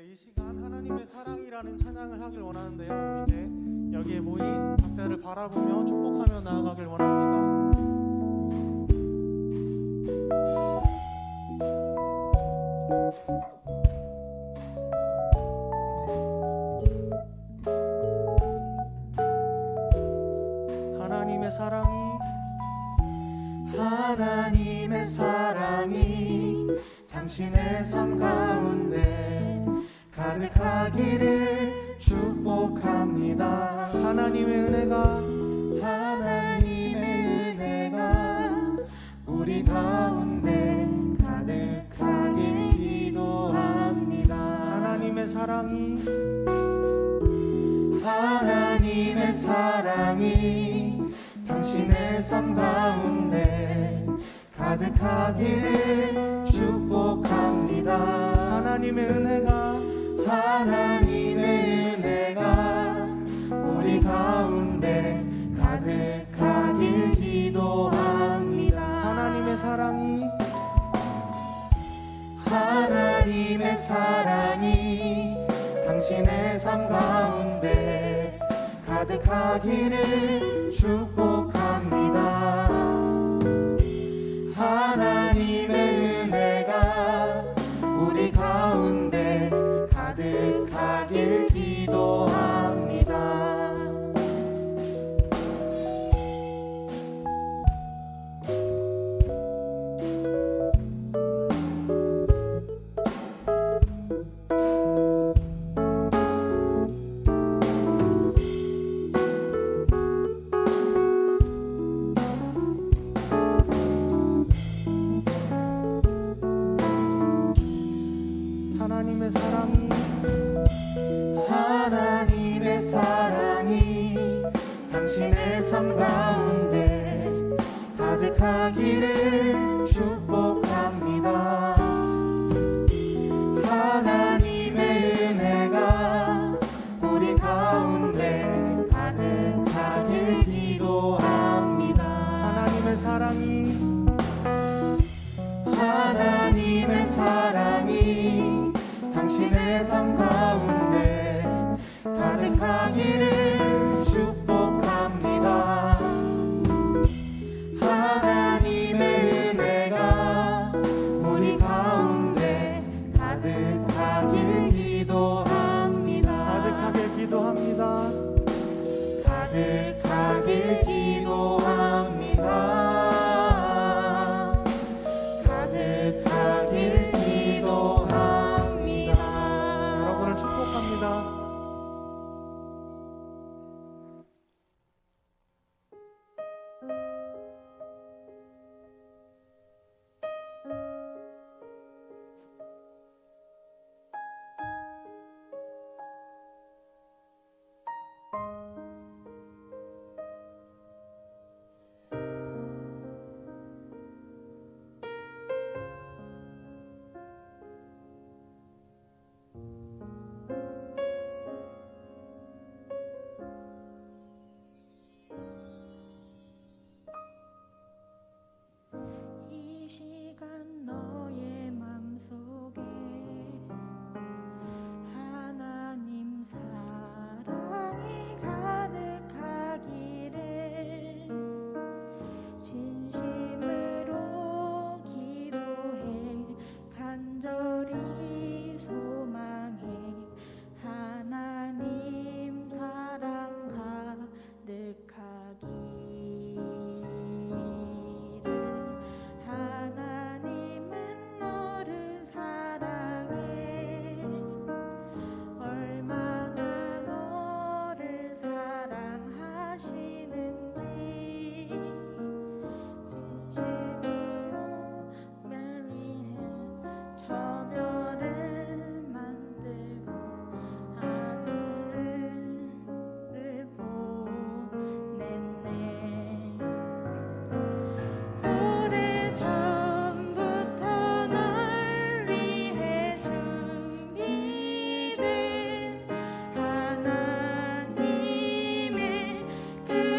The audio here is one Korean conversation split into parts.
이 시간 하나님의 사랑이라는 찬양을 하길 원하는데요. 이제 여기에 모인 각자를 바라보며 축복하며 나아가길 원합니다. 하나님의 사랑이 당신의 삶 가운데 가득하기를 축복합니다. 하나님의 은혜가 우리 가운데 가득하길 기도합니다. 하나님의 사랑이 당신의 삶 가운데 가득하기를 축복합니다. 하나님의 은혜가 우리 가운데 가득하길 기도합니다. 하나님의 사랑이 당신의 삶 가운데 가득하기를 축복합니다. 하나님의 은혜가 우리 가운데 가득하길 기도합니다. 하나님의 사랑이 당신의 삶 가운데 가득하기를 축복합니다. 하나님의 은혜가 우리 가운데 가득하길 기도합니다. 하나님의 사랑이 당신의 삶 가운데 가득하기를 축복합니다. 하나님의 은혜가 우리 가운데 가득하길 기도합니다. 가득하길 기도합니다. 가득하길 기도합니다. 그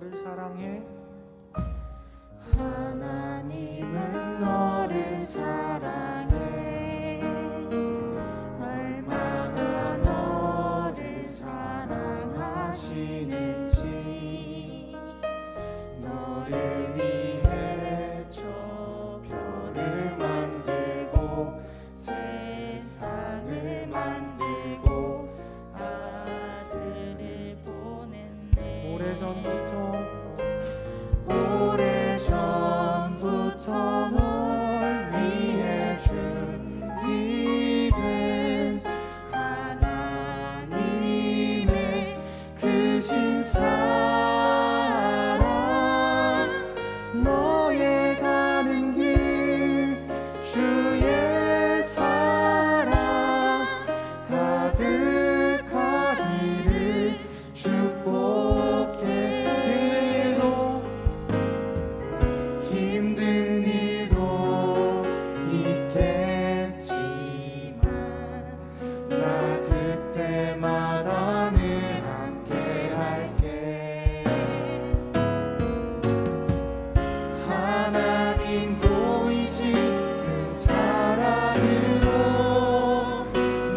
너를 사랑해. 하나님은 너를 사랑해. 얼마나 너를 사랑하시는지. 너를 위해 저 별을 만들고 세상을 만들고 아들을 보냈네. 오래전부터 널 위해 준비된 하나님의 크신 사랑. 너의 가는 길 주의 사랑 가득하기를 축복해. 힘든 일도 있겠지만 나 그때마다 늘 함께 할게. 하나님 보이신 그 사랑으로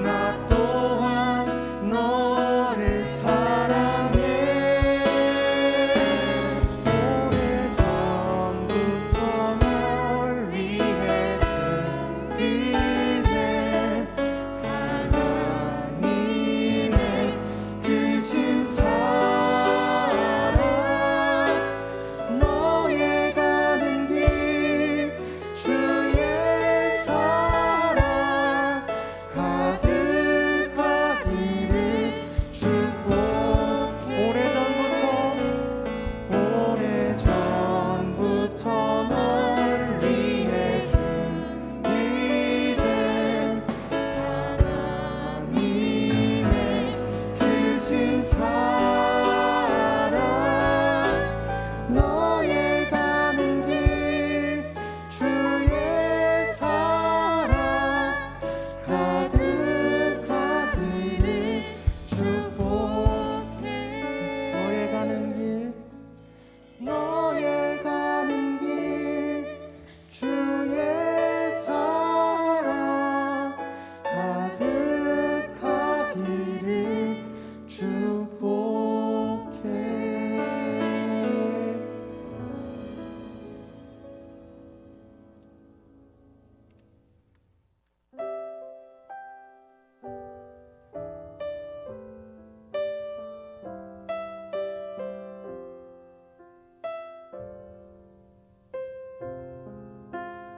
나 또한 너를 사랑해. 오래전부터 널 위해 준비된 하나님의 크신 사랑. 너의 가는 길 주의 사랑 가득하기를 축복해. 오래전부터 널 위해 준비된 하나님의 크신 사랑. 너의 가는 길 주의 사랑 가득하기를 축복해. 너의 가는 길 주의 사랑 가득하기를 축복해.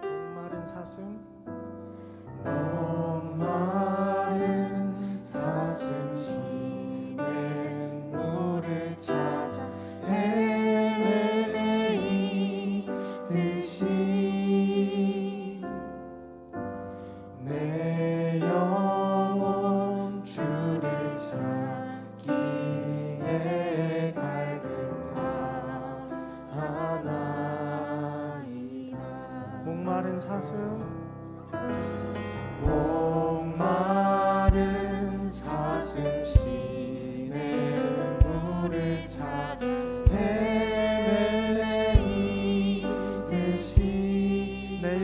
목마른 사슴 목마른 사슴 시냇 물을 찾아 헤매이듯이 내 영혼 주를 찾기에 갈급하나이다. 목마른 사슴 목마른 사슴 시냇 물을 찾아 헤매이듯이 내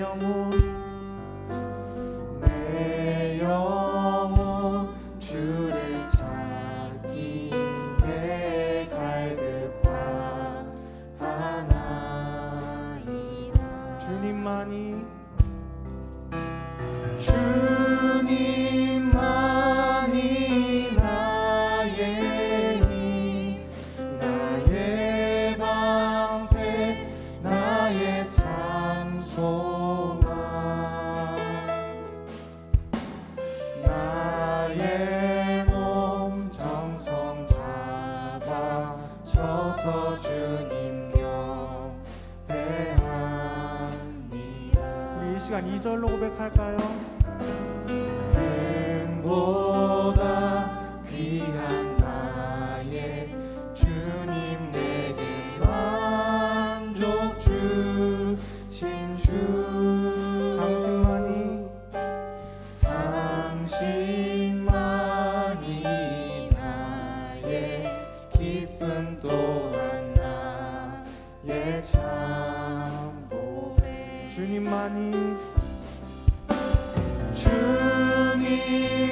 영혼 주를 찾기에 갈급하나이다. 주님만이 나의 힘, 나의 방패, 나의 참 소망. 나의 몸 정성 다 바쳐서 주님 경배합니다. 우리 이 시간 2절로 고백할까요? 보다 귀한 나의 주님 내게 만족 주신 주. 당신만이 나의 기쁨 또한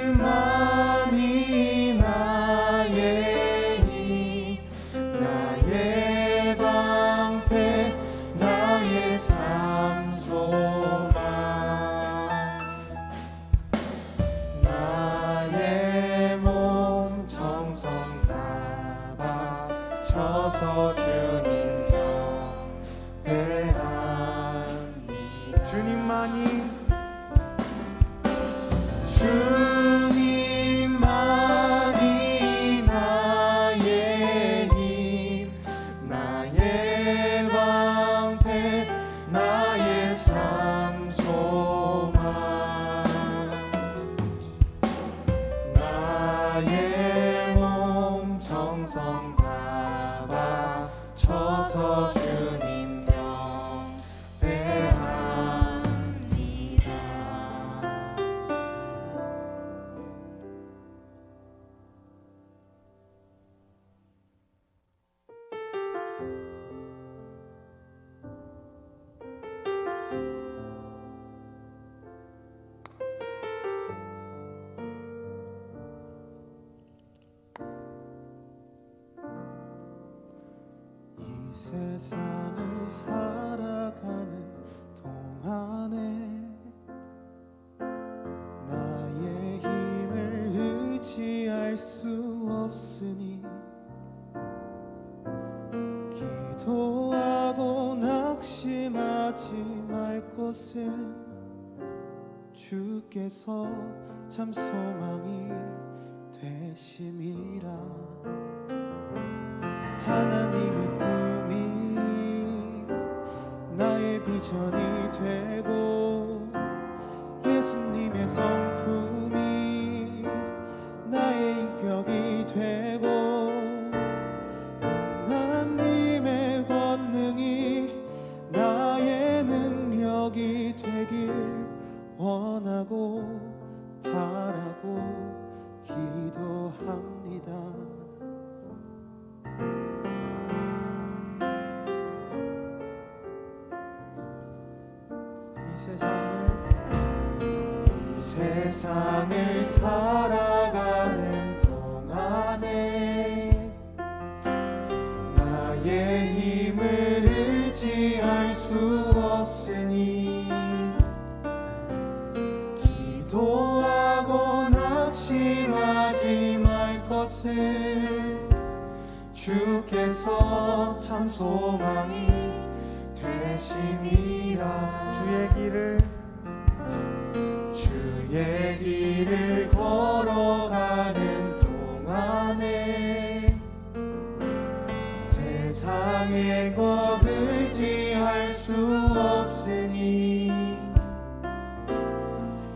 주님만이 나의 힘, 나의 방패, 나의 참소망, 나의 몸 정성 다 바쳐서 주님 경배합니다. 주님만이 나의 힘, 나의 방패, 나의 참소망, 나의 몸 정성 다 바쳐서 주님 경배합니다. 이 세상을 살아가는 동안에 나의 힘을 의지할 수 없으니 기도하고 낙심하지 말 것은 주께서 참 소망이 되심이라. 하나님의 꿈이 나의 비전이 되고 예수님의 성품이 나의 인격이 되고 하나님의 권능이 나의 능력이 되길 원하고 바라고 기도합니다. 이 세상을 살아가는 동안에 나의 힘을 의지할 수 없으니 기도하고 낙심하지 말 것을 주께서 참 소망이 되심이라. 주의 길을 걸어가는 동안에 세상의 것 의지할 수 없으니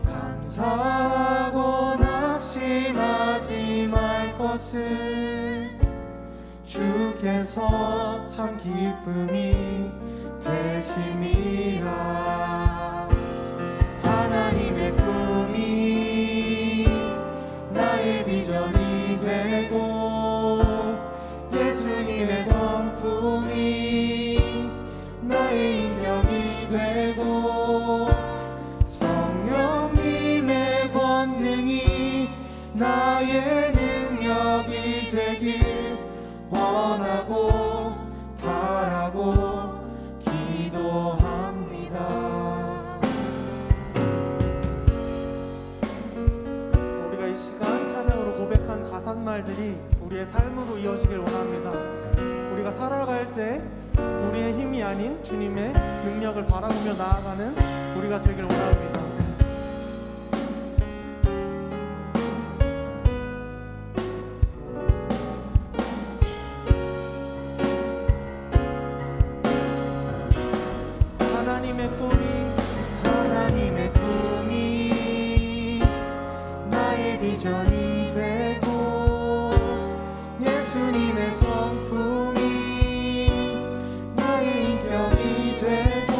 감사하고 낙심하지 말 것을 주께서 참 기쁨이 되심이라. 하나님의 꿈이 나의 비전이 되고 예수님의 성품이 나의 인격이 되고 성령님의 권능이 나의 능력이 되길 원하고 바라고 기도합니다. 우리가 이 시간 찬양으로 고백한 가사말들이 우리의 삶으로 이어지길 원합니다. 우리가 살아갈 때 우리의 힘이 아닌 주님의 능력을 바라보며 나아가는 우리가 되길 원합니다. 하나님의 꿈이 나의 비전이 되고 예수님의 성품이 나의 인격이 되고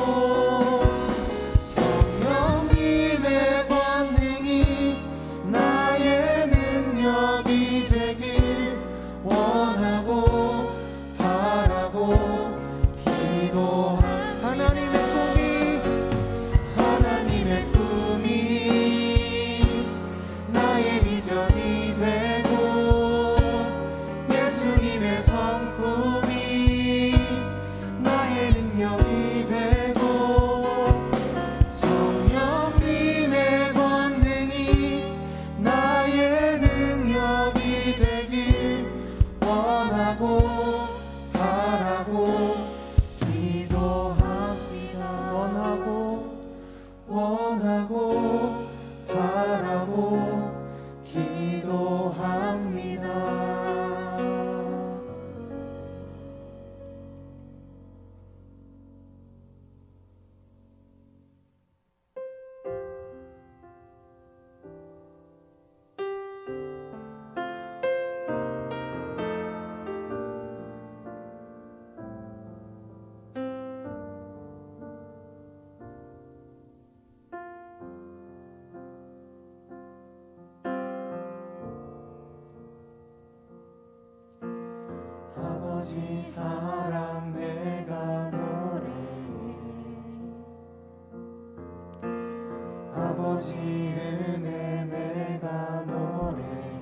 성령님의 권능이 나의 능력이 되길 원하고 바라고 기도합니다. 원하고 바라고 기도합니다. 원하고 바라고 기도합니다. 아버지 사랑 내가 노래해 아버지 은혜 내가 노래해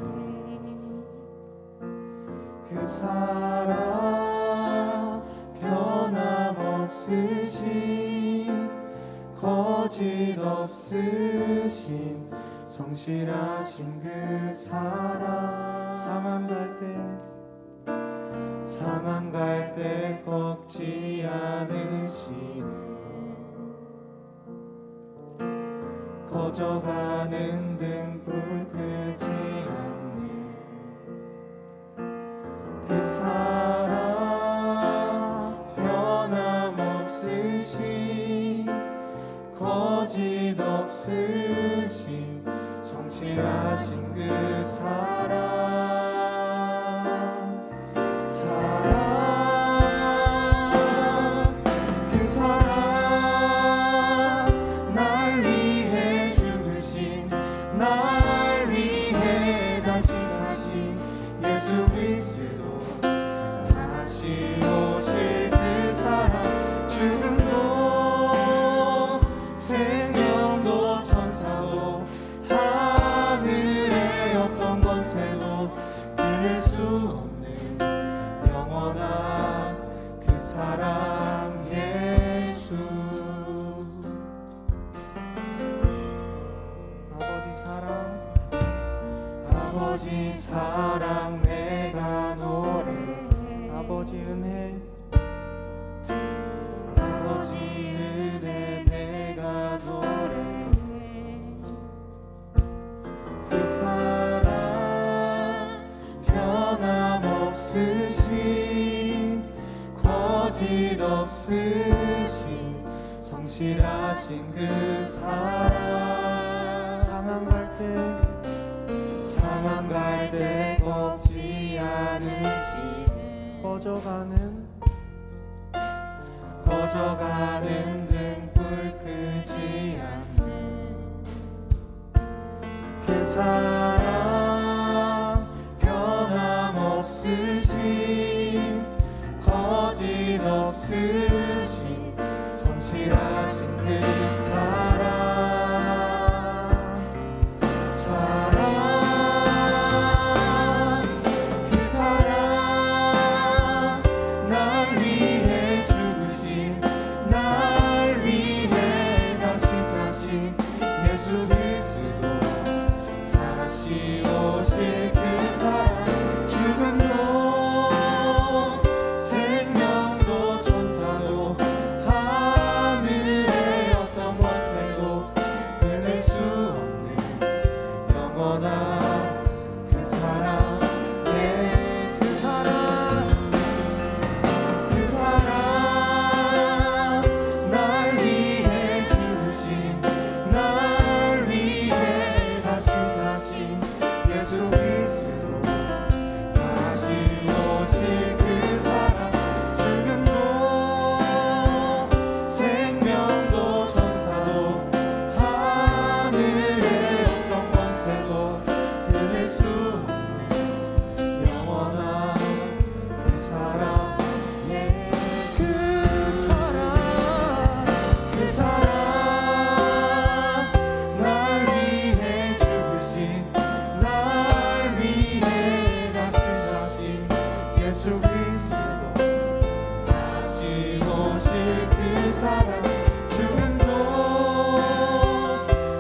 그 사랑 변함없으신 거짓 없으신 성실하신 그 사랑 상한 갈 때 꺾지 않으시는 꺼져가는 등불 끄지 않는 그 사랑 변함없으신 거짓 없으신 성실하신 그 사랑 그 사랑 날 위해 죽으신 날 위해 다시 사신 예수 그리스도 다시 오실 그 사랑 죽음도 생명도 천사도 하늘의 어떤 권세도 끊을 수 없는 영원한 그 사랑 예수 아버지 사랑 내가 노래해 아버지 은혜 내가 노래해 그 사랑 변함없으신 거짓 없으신 성실하신 그 사랑 상한 갈 때 꺾지 않으시네 꺼져가는 등불 끄지 않는 그 사랑 변함없으신 거짓 없으신 성실하신 그 사랑 그 사랑 날 위해 죽으신 날 위해 다시 사신 예수 그리스도 다시 오실 그 사랑 죽음도 생명도 천사도 하늘의 어떤 권세도 끊을 수 없는 영원한 그 사랑 그 사랑 날 위해 죽으신 날 위해 다시 사신 예수 그리스도 다시 오실 그 사랑 죽음도 생명도 천사도 하늘의 어떤 권세도 끊을 수 없는 영원한 그 사랑 그 사랑 날 위해 죽으신 날 위해 다시 사신 예수 그리스도 다시 오실 그 사랑 죽음도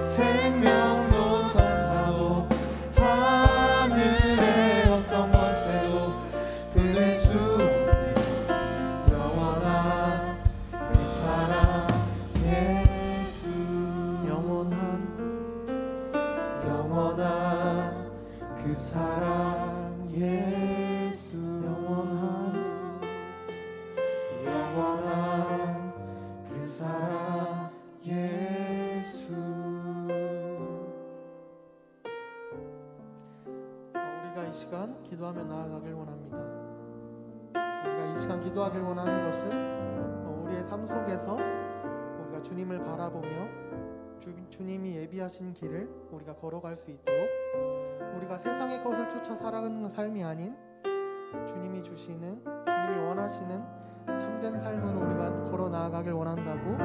생명도 천사도 하늘의 어떤 권세도 끊을 수 수 없네 영원한 그 사랑 예수 영원한 그 사랑 예수 영원한 그 사랑 예수. 우리가 이 시간 기도하며 나아가길 원합니다. 우리가 이 시간 기도하길 원하는 것은 우리의 삶 속에서 우리가 주님을 바라보며 주님이 예비하신 길을 우리가 걸어갈 수 있도록, 우리가 세상의 것을 쫓아 살아가는 삶이 아닌 주님이 주시는, 주님이 원하시는 참된 삶으로 우리가 걸어 나아가길 원한다고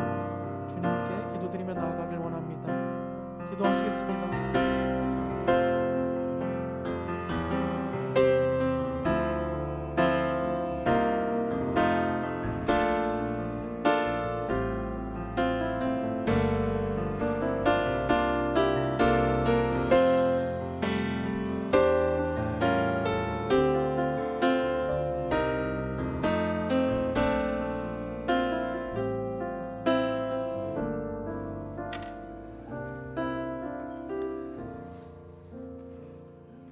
주님께 기도드리며 나아가길 원합니다. 기도하시겠습니다.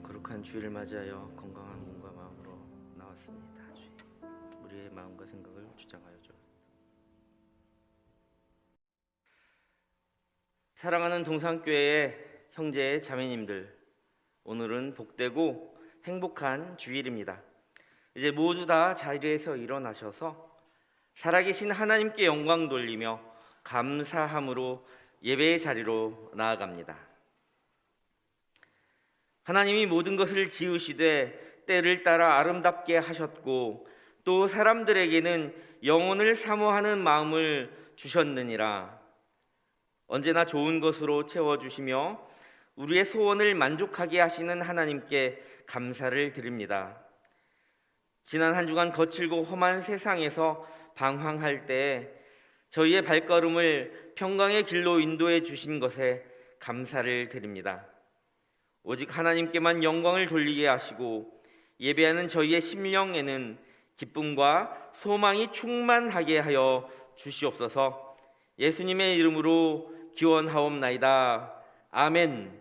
거룩한 주일을 맞이하여 건강한 몸과 마음으로 나왔습니다. 주님, 우리의 마음과 생각을 주장하여 줘. 사랑하는 동산교회의 형제 자매님들, 오늘은 복되고 행복한 주일입니다. 이제 모두 다 자리에서 일어나셔서 살아계신 하나님께 영광 돌리며 감사함으로 예배의 자리로 나아갑니다. 하나님이 모든 것을 지으시되 때를 따라 아름답게 하셨고 또 사람들에게는 영혼을 사모하는 마음을 주셨느니라. 언제나 좋은 것으로 채워주시며 우리의 소원을 만족하게 하시는 하나님께 감사를 드립니다. 지난 한 주간 거칠고 험한 세상에서 방황할 때 저희의 발걸음을 평강의 길로 인도해 주신 것에 감사를 드립니다. 오직 하나님께만 영광을 돌리게 하시고 예배하는 저희의 심령에는 기쁨과 소망이 충만하게 하여 주시옵소서. 예수님의 이름으로 기원하옵나이다. 아멘.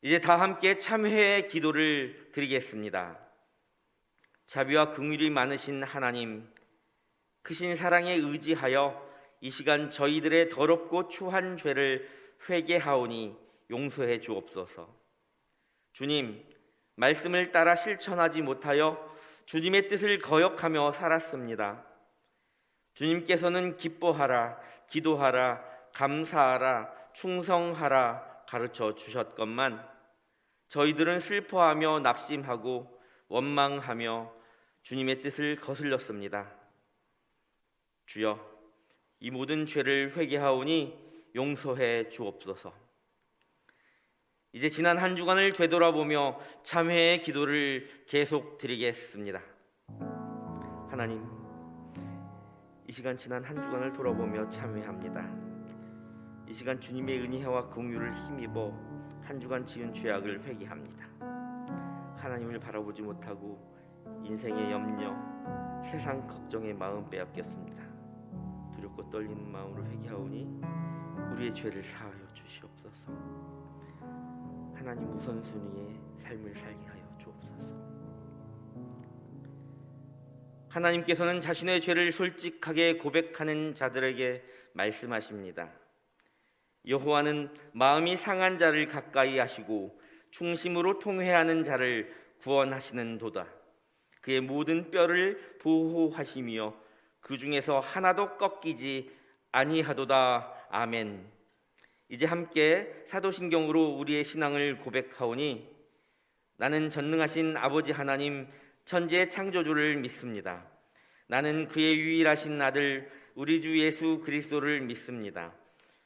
이제 다 함께 참회의 기도를 드리겠습니다. 자비와 긍휼이 많으신 하나님, 크신 사랑에 의지하여 이 시간 저희들의 더럽고 추한 죄를 회개하오니 용서해 주옵소서. 주님, 말씀을 따라 실천하지 못하여 주님의 뜻을 거역하며 살았습니다. 주님께서는 기뻐하라, 기도하라, 감사하라, 충성하라 가르쳐 주셨건만 저희들은 슬퍼하며 낙심하고 원망하며 주님의 뜻을 거슬렸습니다. 주여, 이 모든 죄를 회개하오니 용서해 주옵소서. 이제 지난 한 주간을 되돌아보며 참회의 기도를 계속 드리겠습니다. 하나님, 이 시간 지난 한 주간을 돌아보며 참회합니다. 이 시간 주님의 은혜와 긍휼을 힘입어 한 주간 지은 죄악을 회개합니다. 하나님을 바라보지 못하고 인생의 염려, 세상 걱정의 마음 빼앗겼습니다. 두렵고 떨리는 마음으로 회개하오니 우리의 죄를 사하여 주시옵소서. 하나님 우선순위의 삶을 살게 하여 주옵소서. 하나님께서는 자신의 죄를 솔직하게 고백하는 자들에게 말씀하십니다. 여호와는 마음이 상한 자를 가까이 하시고 중심으로 통회하는 자를 구원하시는도다. 그의 모든 뼈를 보호하시며 그 중에서 하나도 꺾이지 아니하도다. 아멘. 이제 함께 사도신경으로 우리의 신앙을 고백하오니 나는 전능하신 아버지 하나님 천지의 창조주를 믿습니다. 나는 그의 유일하신 아들 우리 주 예수 그리스도를 믿습니다.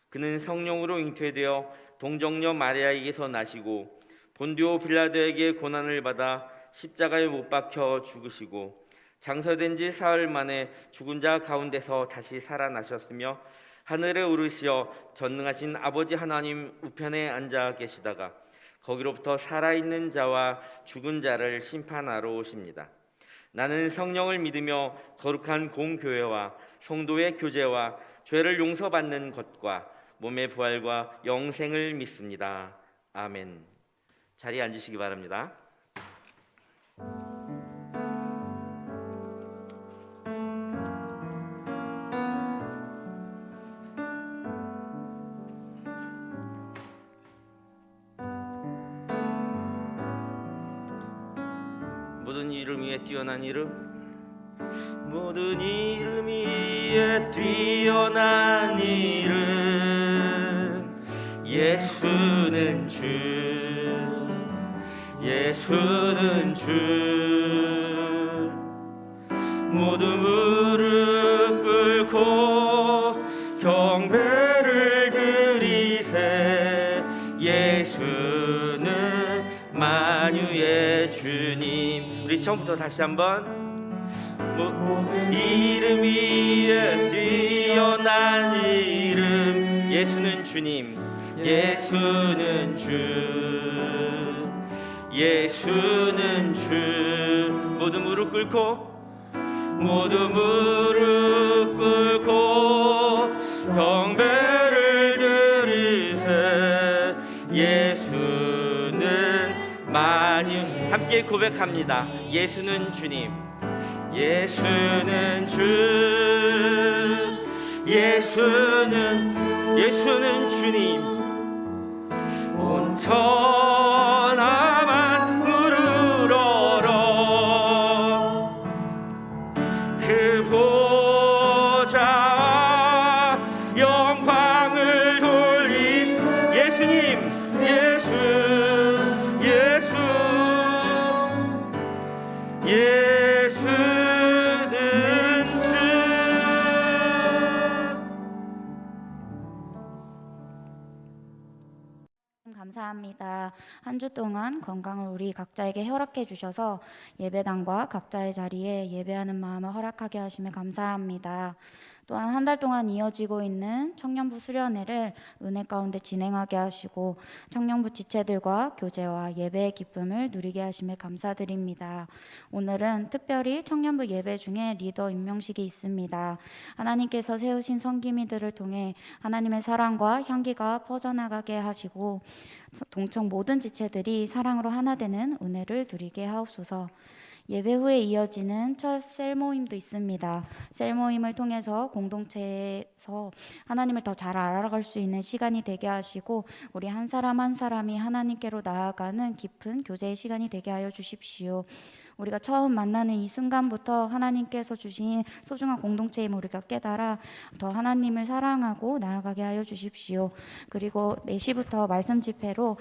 그는 성령으로 잉태되어 동정녀 마리아에게서 나시고 본디오 빌라도에게 고난을 받아 십자가에 못 박혀 죽으시고 장사된 지 사흘 만에 죽은 자 가운데서 다시 살아나셨으며 하늘에 오르시어 전능하신 아버지 하나님 우편에 앉아 계시다가 거기로부터 살아있는 자와 죽은 자를 심판하러 오십니다. 나는 성령을 믿으며 거룩한 공교회와 성도의 교제와 죄를 용서받는 것과 몸의 부활과 영생을 믿습니다. 아멘. 자리에 앉으시기 바랍니다. 모든 이름 위에 뛰어난 이름, 모든 이름 위에 뛰어난 이름, 예수는 주, 예수는 주. 모든 무릎 꿇고 경배를 드리세. 예수는 만유의 주님. 우리 처음부터 다시 한번. 모든 이름 위에 뛰어난 이름, 예수는 주님, 예수는 주, 예수는 주. 모든 무릎 꿇고, 모든 무릎 꿇고 경배를 드리세. 예수는 만유. 함께 고백합니다. 예수는 주님, 예수는 주, 예수는 주님. 온 천하만 물으러라. 그 보좌 영광을 돌리. 예수님, 예수는 주. 감사합니다. 한 주 동안 건강을 우리 각자에게 허락해 주셔서 예배당과 각자의 자리에 예배하는 마음을 허락하게 하시며 감사합니다. 또한 한 달 동안 이어지고 있는 청년부 수련회를 은혜 가운데 진행하게 하시고 청년부 지체들과 교제와 예배의 기쁨을 누리게 하심에 감사드립니다. 오늘은 특별히 청년부 예배 중에 리더 임명식이 있습니다. 하나님께서 세우신 성기미들을 통해 하나님의 사랑과 향기가 퍼져나가게 하시고 동청 모든 지체들이 사랑으로 하나 되는 은혜를 누리게 하옵소서. 예배 후에 이어지는 첫 셀 모임도 있습니다. 셀 모임을 통해서 공동체에서 하나님을 더 잘 알아갈 수 있는 시간이 되게 하시고 우리 한 사람 한 사람이 하나님께로 나아가는 깊은 교제의 시간이 되게 하여 주십시오. 우리가 처음 만나는 이 순간부터 하나님께서 주신 소중한 공동체임을 우리가 깨달아 더 하나님을 사랑하고 나아가게 하여 주십시오. 그리고 4시부터 말씀 집회로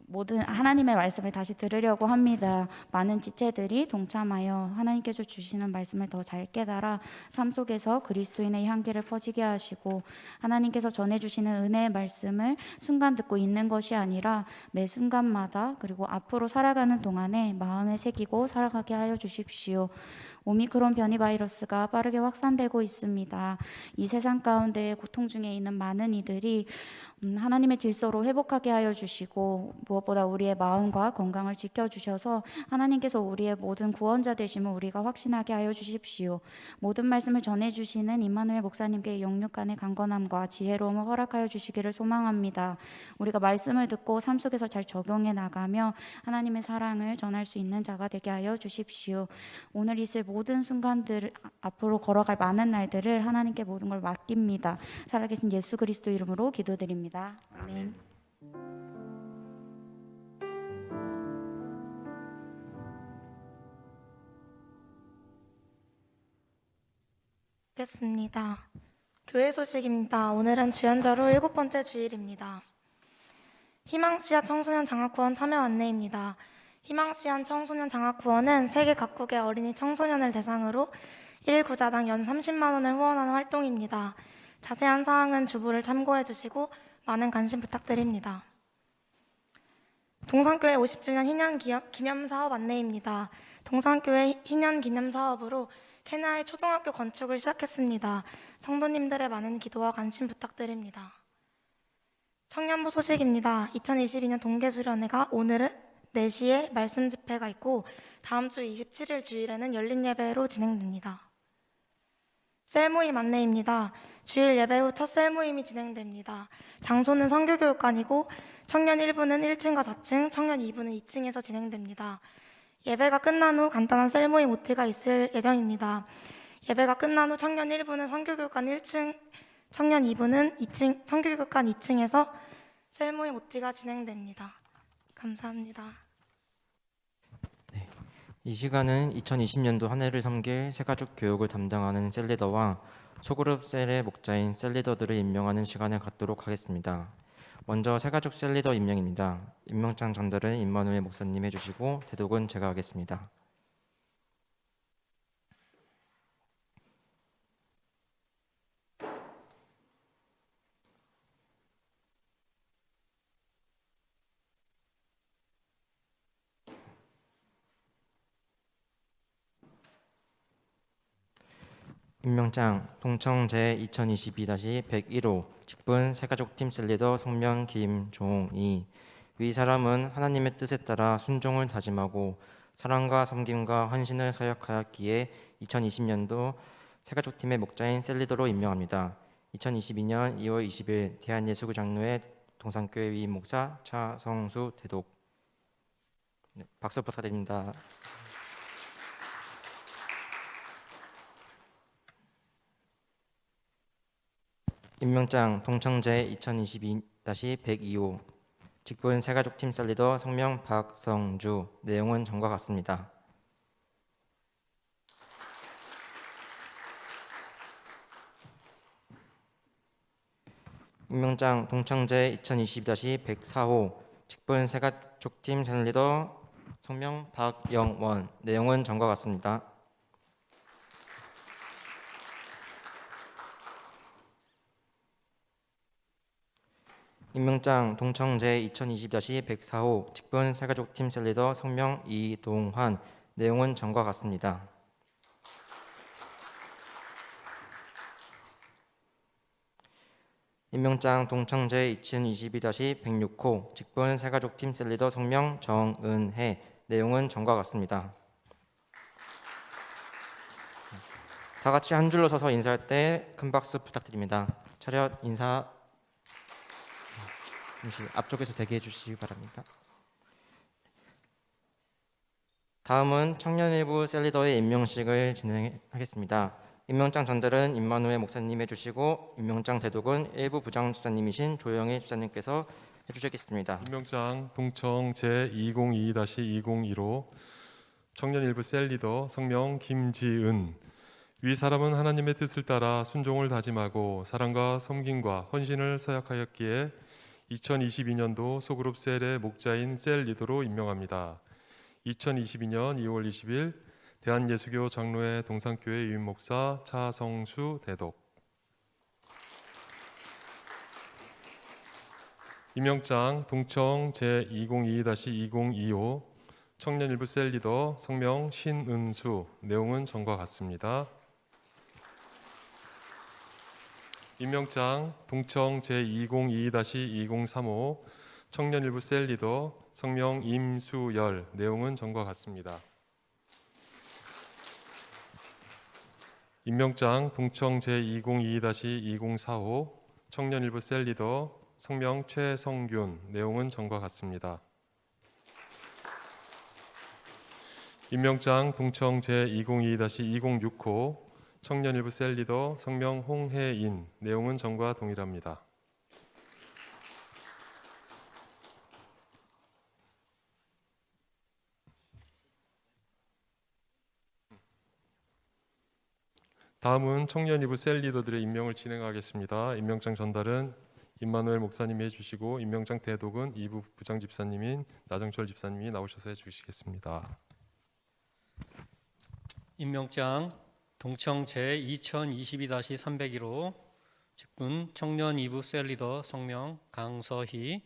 모든 하나님의 말씀을 다시 들으려고 합니다. 많은 지체들이 동참하여 하나님께서 주시는 말씀을 더 잘 깨달아 삶 속에서 그리스도인의 향기를 퍼지게 하시고 하나님께서 전해주시는 은혜의 말씀을 순간 듣고 있는 것이 아니라 매 순간마다 그리고 앞으로 살아가는 동안에 마음에 새기고 살아가게 하여 주십시오. 오미크론 변이 바이러스가 빠르게 확산되고 있습니다. 이 세상 가운데 고통 중에 있는 많은 이들이 하나님의 질서로 회복하게 하여 주시고 무엇보다 우리의 마음과 건강을 지켜주셔서 하나님께서 우리의 모든 구원자 되심을 우리가 확신하게 하여 주십시오. 모든 말씀을 전해주시는 임마누엘 목사님께 영육간의 강건함과 지혜로움을 허락하여 주시기를 소망합니다. 우리가 말씀을 듣고 삶 속에서 잘 적용해 나가며 하나님의 사랑을 전할 수 있는 자가 되게 하여 주십시오. 오늘 있을 모든 순간들, 앞으로 걸어갈 많은 날들을 하나님께 모든 걸 맡깁니다. 살아계신 예수 그리스도 이름으로 기도드립니다. 아멘. 겠습니다. 교회 소식입니다. 오늘은 주연절후 7번째 주일입니다. 희망씨앗 청소년 장학후원 참여 안내입니다. 희망씨앗 청소년 장학후원은 세계 각국의 어린이 청소년을 대상으로 1구자당 연 30만 원을 후원하는 활동입니다. 자세한 사항은 주부를 참고해 주시고 많은 관심 부탁드립니다. 동산교회 50주년 희년 기념 사업 안내입니다. 동산교회 희년 기념 사업으로 케냐의 초등학교 건축을 시작했습니다. 성도님들의 많은 기도와 관심 부탁드립니다. 청년부 소식입니다. 2022년 동계수련회가 오늘은 4시에 말씀 집회가 있고 다음 주 27일 주일에는 열린 예배로 진행됩니다. 셀 모임 안내입니다. 주일 예배 후 첫 셀 모임이 진행됩니다. 장소는 선교교육관이고 청년 1부는 1층과 4층, 청년 2부는 2층에서 진행됩니다. 예배가 끝난 후 간단한 셀 모임 OT가 있을 예정입니다. 예배가 끝난 후 청년 1부는 선교교육관 1층, 청년 2부는 2층, 선교교육관 2층에서 셀 모임 OT가 진행됩니다. 감사합니다. 이 시간은 2020년도 한 해를 섬길 새가족 교육을 담당하는 셀리더와 소그룹 셀의 목자인 셀리더들을 임명하는 시간을 갖도록 하겠습니다. 먼저 새가족 셀리더 임명입니다. 임명장 전달은 임마누엘 목사님 해주시고 대독은 제가 하겠습니다. 임명장 동청 제2022-101호 직분 새가족팀 셀리더 성명 김종희. 위 사람은 하나님의 뜻에 따라 순종을 다짐하고 사랑과 섬김과 헌신을 서약하였기에 2020년도 새가족팀의 목자인 셀리더로 임명합니다. 2022년 2월 20일 대한예수교 장로회 동산교회 위임 목사 차성수 대독. 네, 박수 부탁드립니다. 임명장 동청제 2022-102호 직분 새가족팀 셀리더 성명 박성주. 내용은 전과 같습니다. 임명장 동청제 2022-104호 직분 새가족팀 셀리더 성명 박영원. 내용은 전과 같습니다. 임명장 동청 제2022-104호 직분 새가족팀 셀리더 성명 이동환. 내용은 전과 같습니다. 임명장 동청 제2022-106호 직분 새가족팀 셀리더 성명 정은혜. 내용은 전과 같습니다. 다 같이 한 줄로 서서 인사할 때 큰 박수 부탁드립니다. 차렷 인사. 잠시 앞쪽에서 대기해 주시기 바랍니다. 다음은 청년 일부 셀리더의 임명식을 진행하겠습니다. 임명장 전달은 임마누엘 목사님 해주시고 임명장 대독은 일부 부장 집사님이신 조영희 집사님께서 해주시겠습니다. 임명장 동청 제2022-201호 청년 일부 셀리더 성명 김지은. 위 사람은 하나님의 뜻을 따라 순종을 다짐하고 사랑과 섬김과 헌신을 서약하였기에 2022년도 소그룹 셀의 목자인 셀 리더로 임명합니다. 2022년 2월 20일 대한예수교 장로회 동산교회 유임 목사 차성수 대독. 임명장 동청 제2022-202호 청년 일부 셀 리더 성명 신은수. 내용은 전과 같습니다. 임명장 동청 제2022-203호 청년 일부 셀 리더 성명 임수열. 내용은 전과 같습니다. 임명장 동청 제2022-204호 청년 일부 셀 리더 성명 최성균. 내용은 전과 같습니다. 임명장 동청 제2022-206호 청년 일부 셀 리더 성명 홍혜인. 내용은 전과 동일합니다. 다음은 청년 일부 셀 리더들의 임명을 진행하겠습니다. 임명장 전달은 임마누엘 목사님이 해주시고 임명장 대독은 2부 부장 집사님인 나정철 집사님이 나오셔서 해주시겠습니다. 임명장 동청 제2022-301호 직분 청년 2부 셀리더 성명 강서희.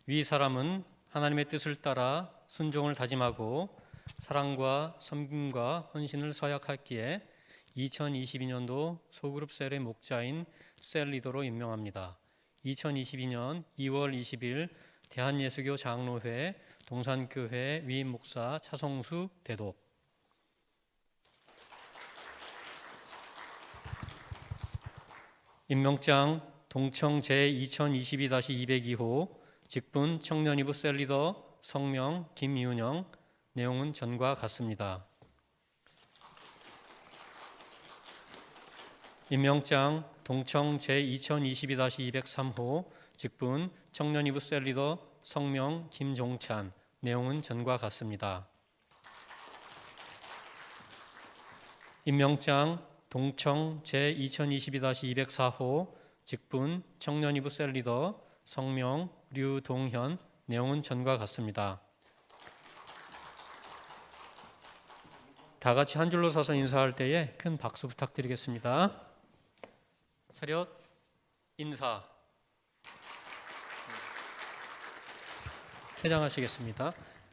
위 사람은 하나님의 뜻을 따라 순종을 다짐하고 사랑과 섬김과 헌신을 서약하기에 2022년도 소그룹 셀의 목자인 셀리더로 임명합니다. 2022년 2월 20일 대한예수교 장로회 동산교회 위임 목사 차성수 대독. 임명장 동청 제2022-202호 직분 청년이부 셀리더 성명 김이운영. 내용은 전과 같습니다. 임명장 동청 제2022-203호 직분 청년이부 셀리더 성명 김종찬. 내용은 전과 같습니다. 임명장 동청 제2022-204호 직분 청년이부 셀리더 성명 류동현. 내용은 전과 같습니다. 다 같이 한 줄로 서서 인사할 때에 큰 박수 부탁드리겠습니다. 차렷 인사. 퇴장하시겠습니다.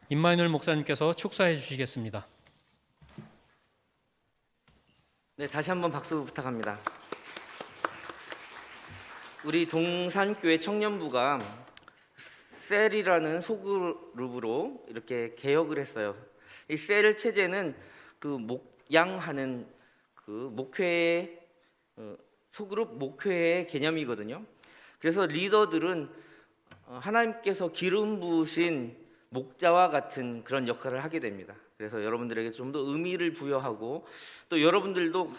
임마누엘 목사님께서 축사해 주시겠습니다. 네, 다시 한번 박수 부탁합니다. 우리 동산교회 청년부가 셀이라는 소그룹으로 이렇게 개혁을 했어요. 이 셀 체제는 그 목양하는 그 목회의 소그룹 목회의 개념이거든요. 그래서 리더들은 하나님께서 기름 부으신 목자와 같은 그런 역할을 하게 됩니다. 그래서 여러분들에게 좀 더 의미를 부여하고, 또 여러분들도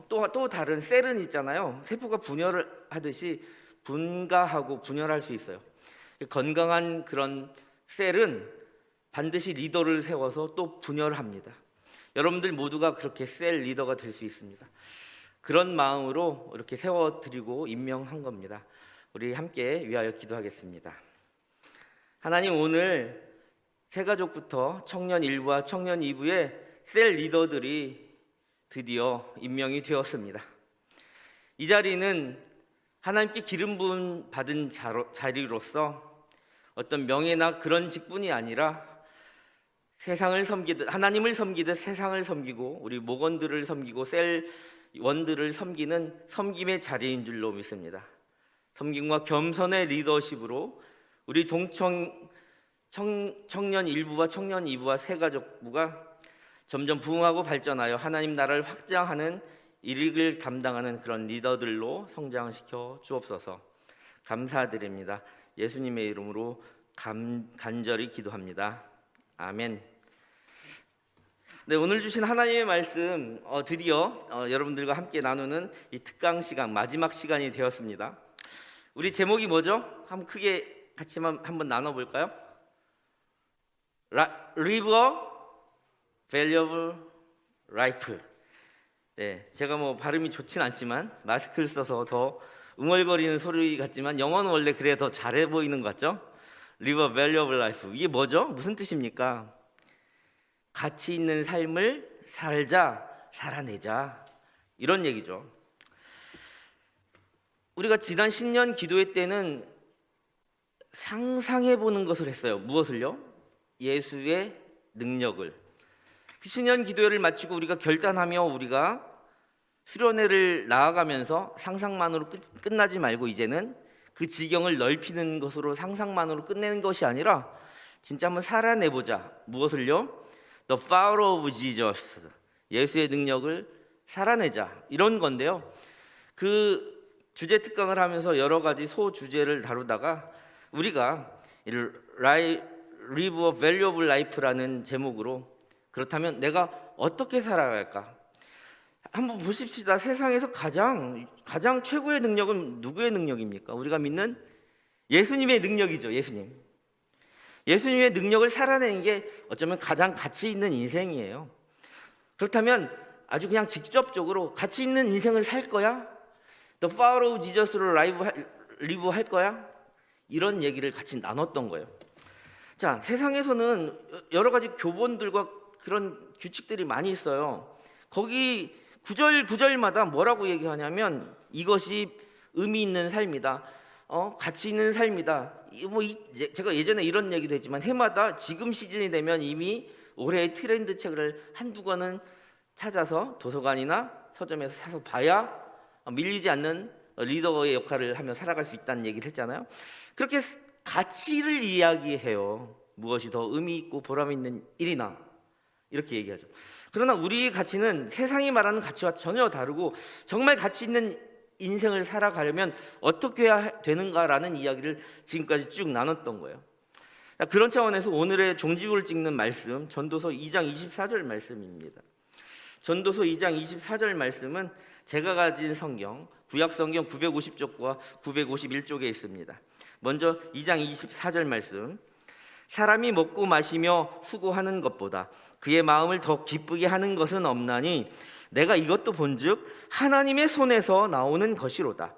또 다른 셀은 있잖아요. 세포가 분열을 하듯이 분가하고 분열할 수 있어요. 건강한 그런 셀은 반드시 리더를 세워서 또 분열합니다. 여러분들 모두가 그렇게 셀 리더가 될 수 있습니다. 그런 마음으로 이렇게 세워드리고 임명한 겁니다. 우리 함께 위하여 기도하겠습니다. 하나님, 오늘 새가족부터 청년 1부와 청년 2부의 셀 리더들이 드디어 임명이 되었습니다. 이 자리는 하나님께 기름 부음 받은 자리로서 어떤 명예나 그런 직분이 아니라 세상을 섬기듯, 하나님을 섬기듯 세상을 섬기고 우리 목원들을 섬기고 셀원들을 섬기는 섬김의 자리인 줄로 믿습니다. 섬김과 겸손의 리더십으로 우리 동청 청년 1부와 청년 2부와 새가족부가 점점 부흥하고 발전하여 하나님 나라를 확장하는 일을 담당하는 그런 리더들로 성장시켜 주옵소서. 감사드립니다. 예수님의 이름으로 간절히 기도합니다. 아멘. 네, 오늘 주신 하나님의 말씀 드디어 여러분들과 함께 나누는 이 특강 시간, 마지막 시간이 되었습니다. 우리 제목이 뭐죠? 한번 크게 같이 한번 나눠볼까요? Live a valuable life. 네, 제가 뭐 발음이 좋진 않지만 마스크를 써서 더 웅얼거리는 소리 같지만 영어는 원래 그래 더 잘해 보이는 것 같죠? Live a valuable life. 이게 뭐죠? 무슨 뜻입니까? 가치 있는 삶을 살자, 살아내자, 이런 얘기죠. 우리가 지난 신년 기도회 때는 상상해 보는 것을 했어요. 무엇을요? 예수의 능력을. 그 신년 기도회를 마치고 우리가 결단하며 우리가 수련회를 나아가면서 상상만으로 끝나지 말고 이제는 그 지경을 넓히는 것으로 상상만으로 끝내는 것이 아니라 진짜 한번 살아내보자. 무엇을요? The power of Jesus. 예수의 능력을 살아내자. 이런 건데요. 그 주제 특강을 하면서 여러 가지 소주제를 다루다가 우리가 Live a Valuable Life라는 제목으로, 그렇다면 내가 어떻게 살아갈까? 한번 보십시다. 세상에서 가장 최고의 능력은 누구의 능력입니까? 우리가 믿는 예수님의 능력이죠. 예수님의 능력을 살아내는 게 어쩌면 가장 가치 있는 인생이에요. 그렇다면 아주 그냥 직접적으로 가치 있는 인생을 살 거야? The power of Jesus로 live 할 거야? 이런 얘기를 같이 나눴던 거예요. 자, 세상에서는 여러 가지 교본들과 그런 규칙들이 많이 있어요. 거기 구절마다 뭐라고 얘기하냐면 이것이 의미 있는 삶이다. 가치 있는 삶이다. 제가 예전에 이런 얘기도 했지만 해마다 지금 시즌이 되면 이미 올해의 트렌드 책을 한두 권은 찾아서 도서관이나 서점에서 사서 봐야 밀리지 않는 리더의 역할을 하며 살아갈 수 있다는 얘기를 했잖아요. 그렇게 가치를 이야기해요. 무엇이 더 의미 있고 보람 있는 일이나 이렇게 얘기하죠. 그러나 우리의 가치는 세상이 말하는 가치와 전혀 다르고 정말 가치 있는 인생을 살아가려면 어떻게 해야 되는가라는 이야기를 지금까지 쭉 나눴던 거예요. 그런 차원에서 오늘의 종지부를 찍는 말씀, 전도서 2장 24절 말씀입니다. 전도서 2장 24절 말씀은 제가 가진 성경, 구약 성경 950쪽과 951쪽에 있습니다. 먼저 2장 24절 말씀. 사람이 먹고 마시며 수고하는 것보다 그의 마음을 더 기쁘게 하는 것은 없나니 내가 이것도 본즉 하나님의 손에서 나오는 것이로다.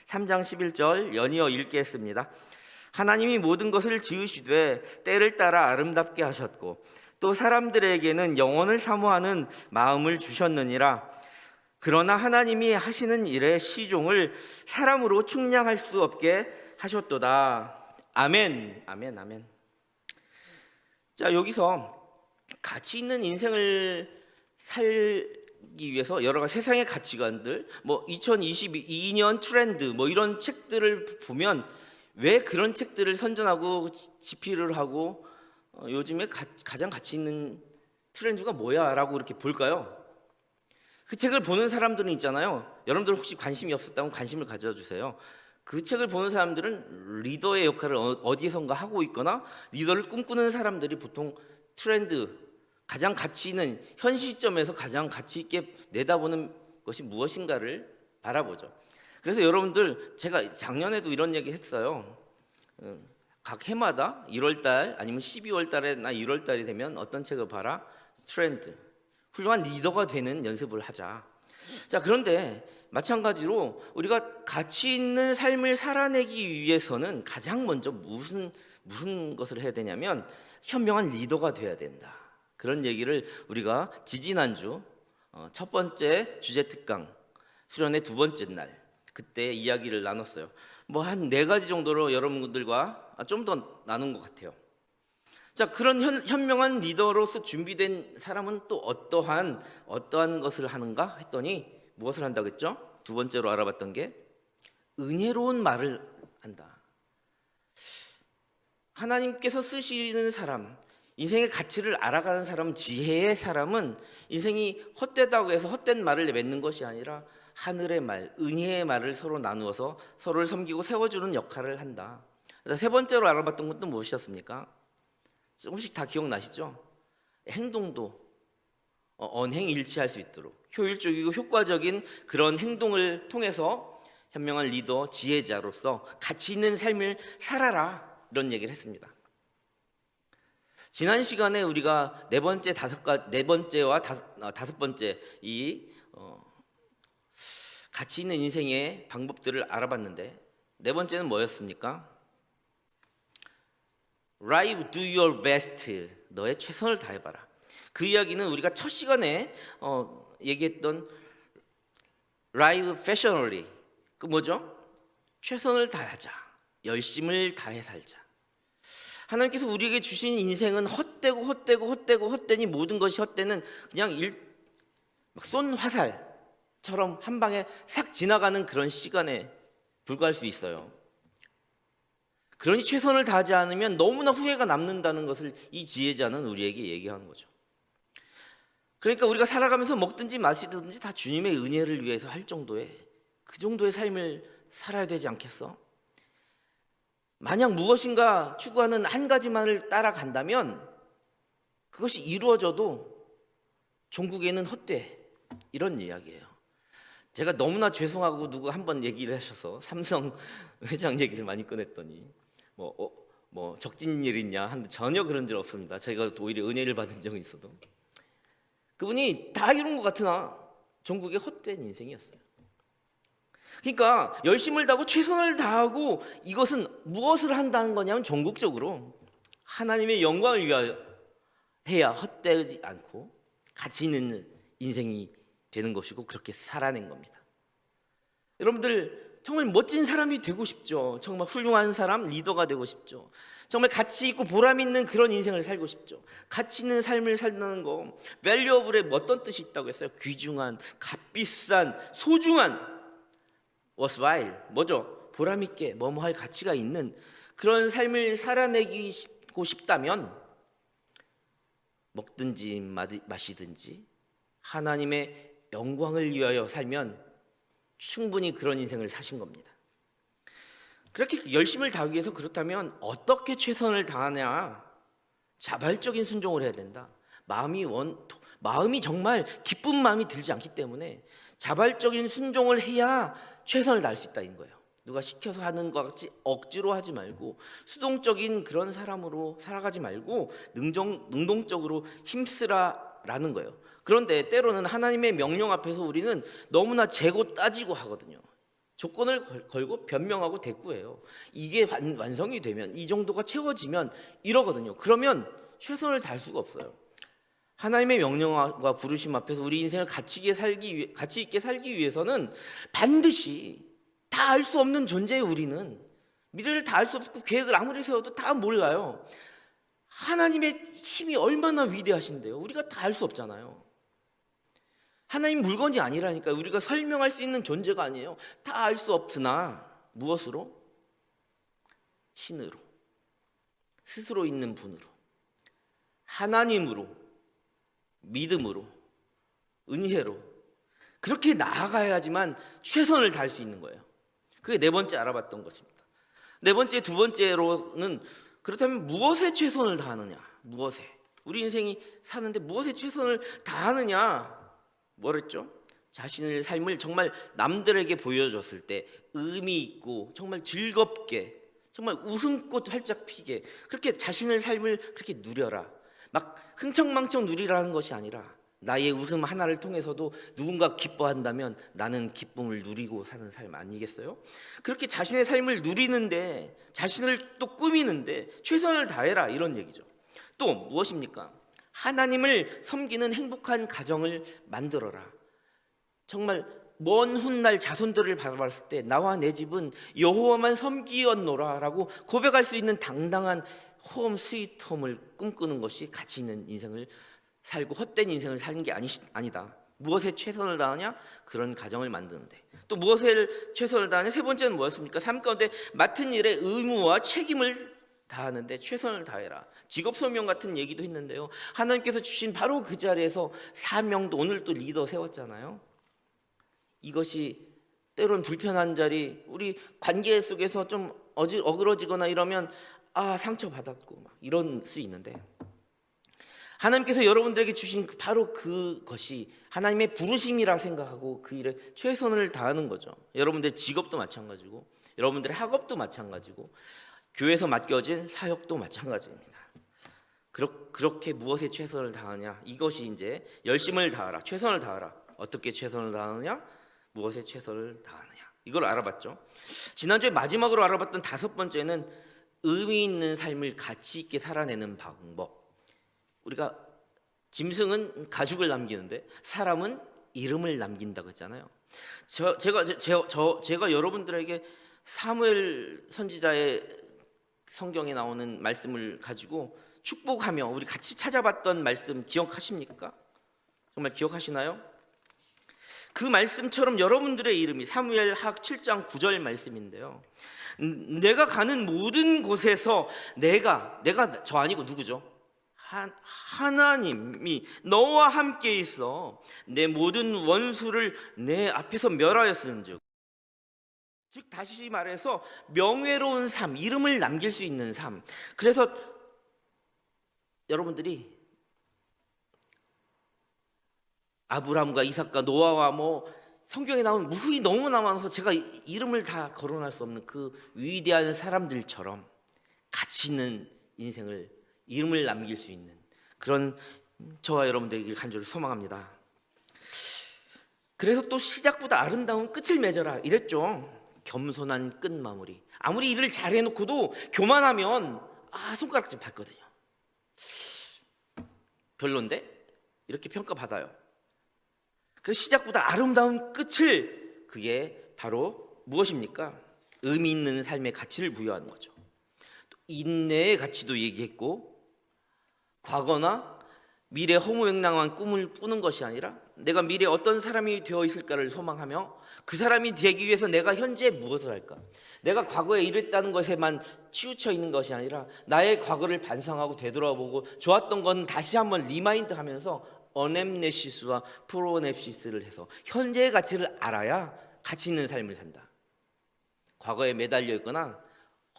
3장 11절 연이어 읽겠습니다. 하나님이 모든 것을 지으시되 때를 따라 아름답게 하셨고 또 사람들에게는 영원을 사모하는 마음을 주셨느니라. 그러나 하나님이 하시는 일의 시종을 사람으로 측량할 수 없게 하셨도다. 아멘, 아멘, 아멘. 자, 여기서 가치 있는 인생을 살기 위해서 여러 가지 세상의 가치관들, 뭐 2022년 트렌드, 뭐 이런 책들을 보면 왜 그런 책들을 선전하고 집필을 하고 요즘에 가장 가치 있는 트렌드가 뭐야라고 이렇게 볼까요? 그 책을 보는 사람들은 있잖아요. 여러분들 혹시 관심이 없었다면 관심을 가져주세요. 그 책을 보는 사람들은 리더의 역할을 어디에선가 하고 있거나 리더를 꿈꾸는 사람들이 보통 트렌드, 가장 가치 있는 현 시점에서 가장 가치 있게 내다보는 것이 무엇인가를 바라보죠. 그래서 여러분들, 제가 작년에도 이런 얘기 했어요. 각 해마다 1월달 아니면 12월달에나 1월달이 되면 어떤 책을 봐라? 트렌드, 훌륭한 리더가 되는 연습을 하자. 자, 그런데 마찬가지로 우리가 가치 있는 삶을 살아내기 위해서는 가장 먼저 무슨 것을 해야 되냐면 현명한 리더가 돼야 된다. 그런 얘기를 우리가 지지난주 첫 번째 주제 특강 수련의 두 번째 날 그때 이야기를 나눴어요. 뭐 한 4가지 정도로 여러분들과 좀 더 나눈 것 같아요. 자, 그런 현명한 리더로서 준비된 사람은 또 어떠한 것을 하는가 했더니 무엇을 한다고 했죠? 두 번째로 알아봤던 게 은혜로운 말을 한다. 하나님께서 쓰시는 사람, 인생의 가치를 알아가는 사람, 지혜의 사람은 인생이 헛되다고 해서 헛된 말을 맺는 것이 아니라 하늘의 말, 은혜의 말을 서로 나누어서 서로를 섬기고 세워주는 역할을 한다. 세 번째로 알아봤던 것도 무엇이었습니까? 조금씩 다 기억나시죠? 행동도 언행일치할 수 있도록 효율적이고 효과적인 그런 행동을 통해서 현명한 리더, 지혜자로서 가치 있는 삶을 살아라, 이런 얘기를 했습니다. 지난 시간에 우리가 네 번째와 다섯 번째 이 가치 있는 인생의 방법들을 알아봤는데 네 번째는 뭐였습니까? Live, do your best. 너의 최선을 다해봐라. 그 이야기는 우리가 첫 시간에 얘기했던 Live fashionably. 그 뭐죠? 최선을 다하자. 열심을 다해 살자. 하나님께서 우리에게 주신 인생은 헛되니 모든 것이 헛되는 그냥 쏜 화살처럼 한 방에 싹 지나가는 그런 시간에 불과할 수 있어요. 그러니 최선을 다하지 않으면 너무나 후회가 남는다는 것을 이 지혜자는 우리에게 얘기하는 거죠. 그러니까 우리가 살아가면서 먹든지 마시든지 다 주님의 은혜를 위해서 할 정도의 그 정도의 삶을 살아야 되지 않겠어? 만약 무엇인가 추구하는 한 가지만을 따라간다면 그것이 이루어져도 종국에는 헛돼, 이런 이야기예요. 제가 너무나 죄송하고 누구 한번 얘기를 하셔서 삼성 회장 얘기를 많이 꺼냈더니 뭐 적진 일 있냐 하는데 전혀 그런 일 없습니다. 제가 오히려 은혜를 받은 적이 있어도 그분이 다 이룬 것 같으나 종국의 헛된 인생이었어요. 그러니까 열심을 다하고 최선을 다하고 이것은 무엇을 한다는 거냐면 전국적으로 하나님의 영광을 위하여 해야 헛되지 않고 가치 있는 인생이 되는 것이고 그렇게 살아낸 겁니다. 여러분들 정말 멋진 사람이 되고 싶죠. 정말 훌륭한 사람, 리더가 되고 싶죠. 정말 가치 있고 보람 있는 그런 인생을 살고 싶죠. 가치 있는 삶을 산다는 거, valuable에 어떤 뜻이 있다고 했어요? 귀중한, 값비싼, 소중한, worthwhile, 뭐죠? 보람 있게 뭐뭐 할 가치가 있는 그런 삶을 살아내고 싶다면 먹든지 마시든지 하나님의 영광을 위하여 살면 충분히 그런 인생을 사신 겁니다. 그렇게 열심을 다하기 위해서 그렇다면 어떻게 최선을 다하냐? 자발적인 순종을 해야 된다. 마음이 정말 기쁜 마음이 들지 않기 때문에 자발적인 순종을 해야 최선을 다할 수 있다는 거예요. 누가 시켜서 하는 것 같이 억지로 하지 말고 수동적인 그런 사람으로 살아가지 말고 능동적으로 힘쓰라라는 거예요. 그런데 때로는 하나님의 명령 앞에서 우리는 너무나 재고 따지고 하거든요. 조건을 걸고 변명하고 대꾸해요. 이게 완성이 되면, 이 정도가 채워지면 이러거든요. 그러면 최선을 다할 수가 없어요. 하나님의 명령과 부르심 앞에서 우리 인생을 가치 있게 살기 위해서는 반드시 다 알 수 없는 존재의 우리는, 미래를 다 알 수 없고 계획을 아무리 세워도 다 몰라요. 하나님의 힘이 얼마나 위대하신데요. 우리가 다 알 수 없잖아요. 하나님 물건이 아니라니까요. 우리가 설명할 수 있는 존재가 아니에요. 다 알 수 없으나 무엇으로? 신으로, 스스로 있는 분으로, 하나님으로, 믿음으로, 은혜로 그렇게 나아가야지만 최선을 다할 수 있는 거예요. 그게 네 번째 알아봤던 것입니다. 네 번째, 두 번째로는 그렇다면 무엇에 최선을 다하느냐? 무엇에? 우리 인생이 사는데 무엇에 최선을 다하느냐? 뭐랬죠? 자신의 삶을 정말 남들에게 보여줬을 때 의미 있고 정말 즐겁게, 정말 웃음꽃 활짝 피게 그렇게 자신의 삶을 그렇게 누려라. 막 흥청망청 누리라는 것이 아니라 나의 웃음 하나를 통해서도 누군가 기뻐한다면 나는 기쁨을 누리고 사는 삶 아니겠어요? 그렇게 자신의 삶을 누리는데, 자신을 또 꾸미는데 최선을 다해라, 이런 얘기죠. 또 무엇입니까? 하나님을 섬기는 행복한 가정을 만들어라. 정말 먼 훗날 자손들을 바라봤을 때 나와 내 집은 여호와만 섬기었노라라고 고백할 수 있는 당당한 홈 스위트홈을 꿈꾸는 것이 가치 있는 인생을 살고 헛된 인생을 사는 게 아니다. 무엇에 최선을 다하냐? 그런 가정을 만드는데. 또 무엇에 최선을 다하냐? 세 번째는 뭐였습니까? 삶 가운데 맡은 일에 의무와 책임을 다하는데 최선을 다해라. 직업 소명 같은 얘기도 했는데요. 하나님께서 주신 바로 그 자리에서 사명도, 오늘 또 리더 세웠잖아요. 이것이 때론 불편한 자리, 우리 관계 속에서 좀 어그러지거나 이러면 상처받았고 막 이런 수 있는데, 하나님께서 여러분들에게 주신 바로 그것이 하나님의 부르심이라 생각하고 그 일에 최선을 다하는 거죠. 여러분들의 직업도 마찬가지고 여러분들의 학업도 마찬가지고 교회에서 맡겨진 사역도 마찬가지입니다. 그렇게 무엇에 최선을 다하냐? 이것이 이제 열심을 다하라, 최선을 다하라. 어떻게 최선을 다하느냐? 무엇에 최선을 다하느냐? 이걸 알아봤죠. 지난주에 마지막으로 알아봤던 다섯 번째는 의미 있는 삶을 가치 있게 살아내는 방법. 우리가 짐승은 가죽을 남기는데 사람은 이름을 남긴다고 했잖아요. 제가 여러분들에게 사무엘 선지자의 성경에 나오는 말씀을 가지고 축복하며 우리 같이 찾아봤던 말씀 기억하십니까? 정말 기억하시나요? 그 말씀처럼 여러분들의 이름이 사무엘하 7장 9절 말씀인데요. 내가 가는 모든 곳에서 내가 저 아니고 누구죠? 하나님이 너와 함께 있어 내 모든 원수를 내 앞에서 멸하였은즉, 즉 다시 말해서 명예로운 삶, 이름을 남길 수 있는 삶. 그래서 여러분들이 아브라함과 이삭과 노아와 성경에 나온 무수히 너무나 많아서 제가 이름을 다 거론할 수 없는 그 위대한 사람들처럼 가치 있는 인생을, 이름을 남길 수 있는 그런 저와 여러분들에게 간절히 소망합니다. 그래서 또 시작보다 아름다운 끝을 맺어라 이랬죠. 겸손한 끝 마무리. 아무리 일을 잘 해놓고도 교만하면 손가락질 받거든요. 별론데? 이렇게 평가받아요. 그래서 시작보다 아름다운 끝을, 그게 바로 무엇입니까? 의미 있는 삶의 가치를 부여하는 거죠. 또 인내의 가치도 얘기했고, 과거나 미래 허무맹랑한 꿈을 꾸는 것이 아니라 내가 미래에 어떤 사람이 되어 있을까를 소망하며 그 사람이 되기 위해서 내가 현재 무엇을 할까? 내가 과거에 이랬다는 것에만 치우쳐 있는 것이 아니라 나의 과거를 반성하고 되돌아보고 좋았던 건 다시 한번 리마인드하면서 어넴네시스와 프로넵시스를 해서 현재의 가치를 알아야 가치 있는 삶을 산다. 과거에 매달려 있거나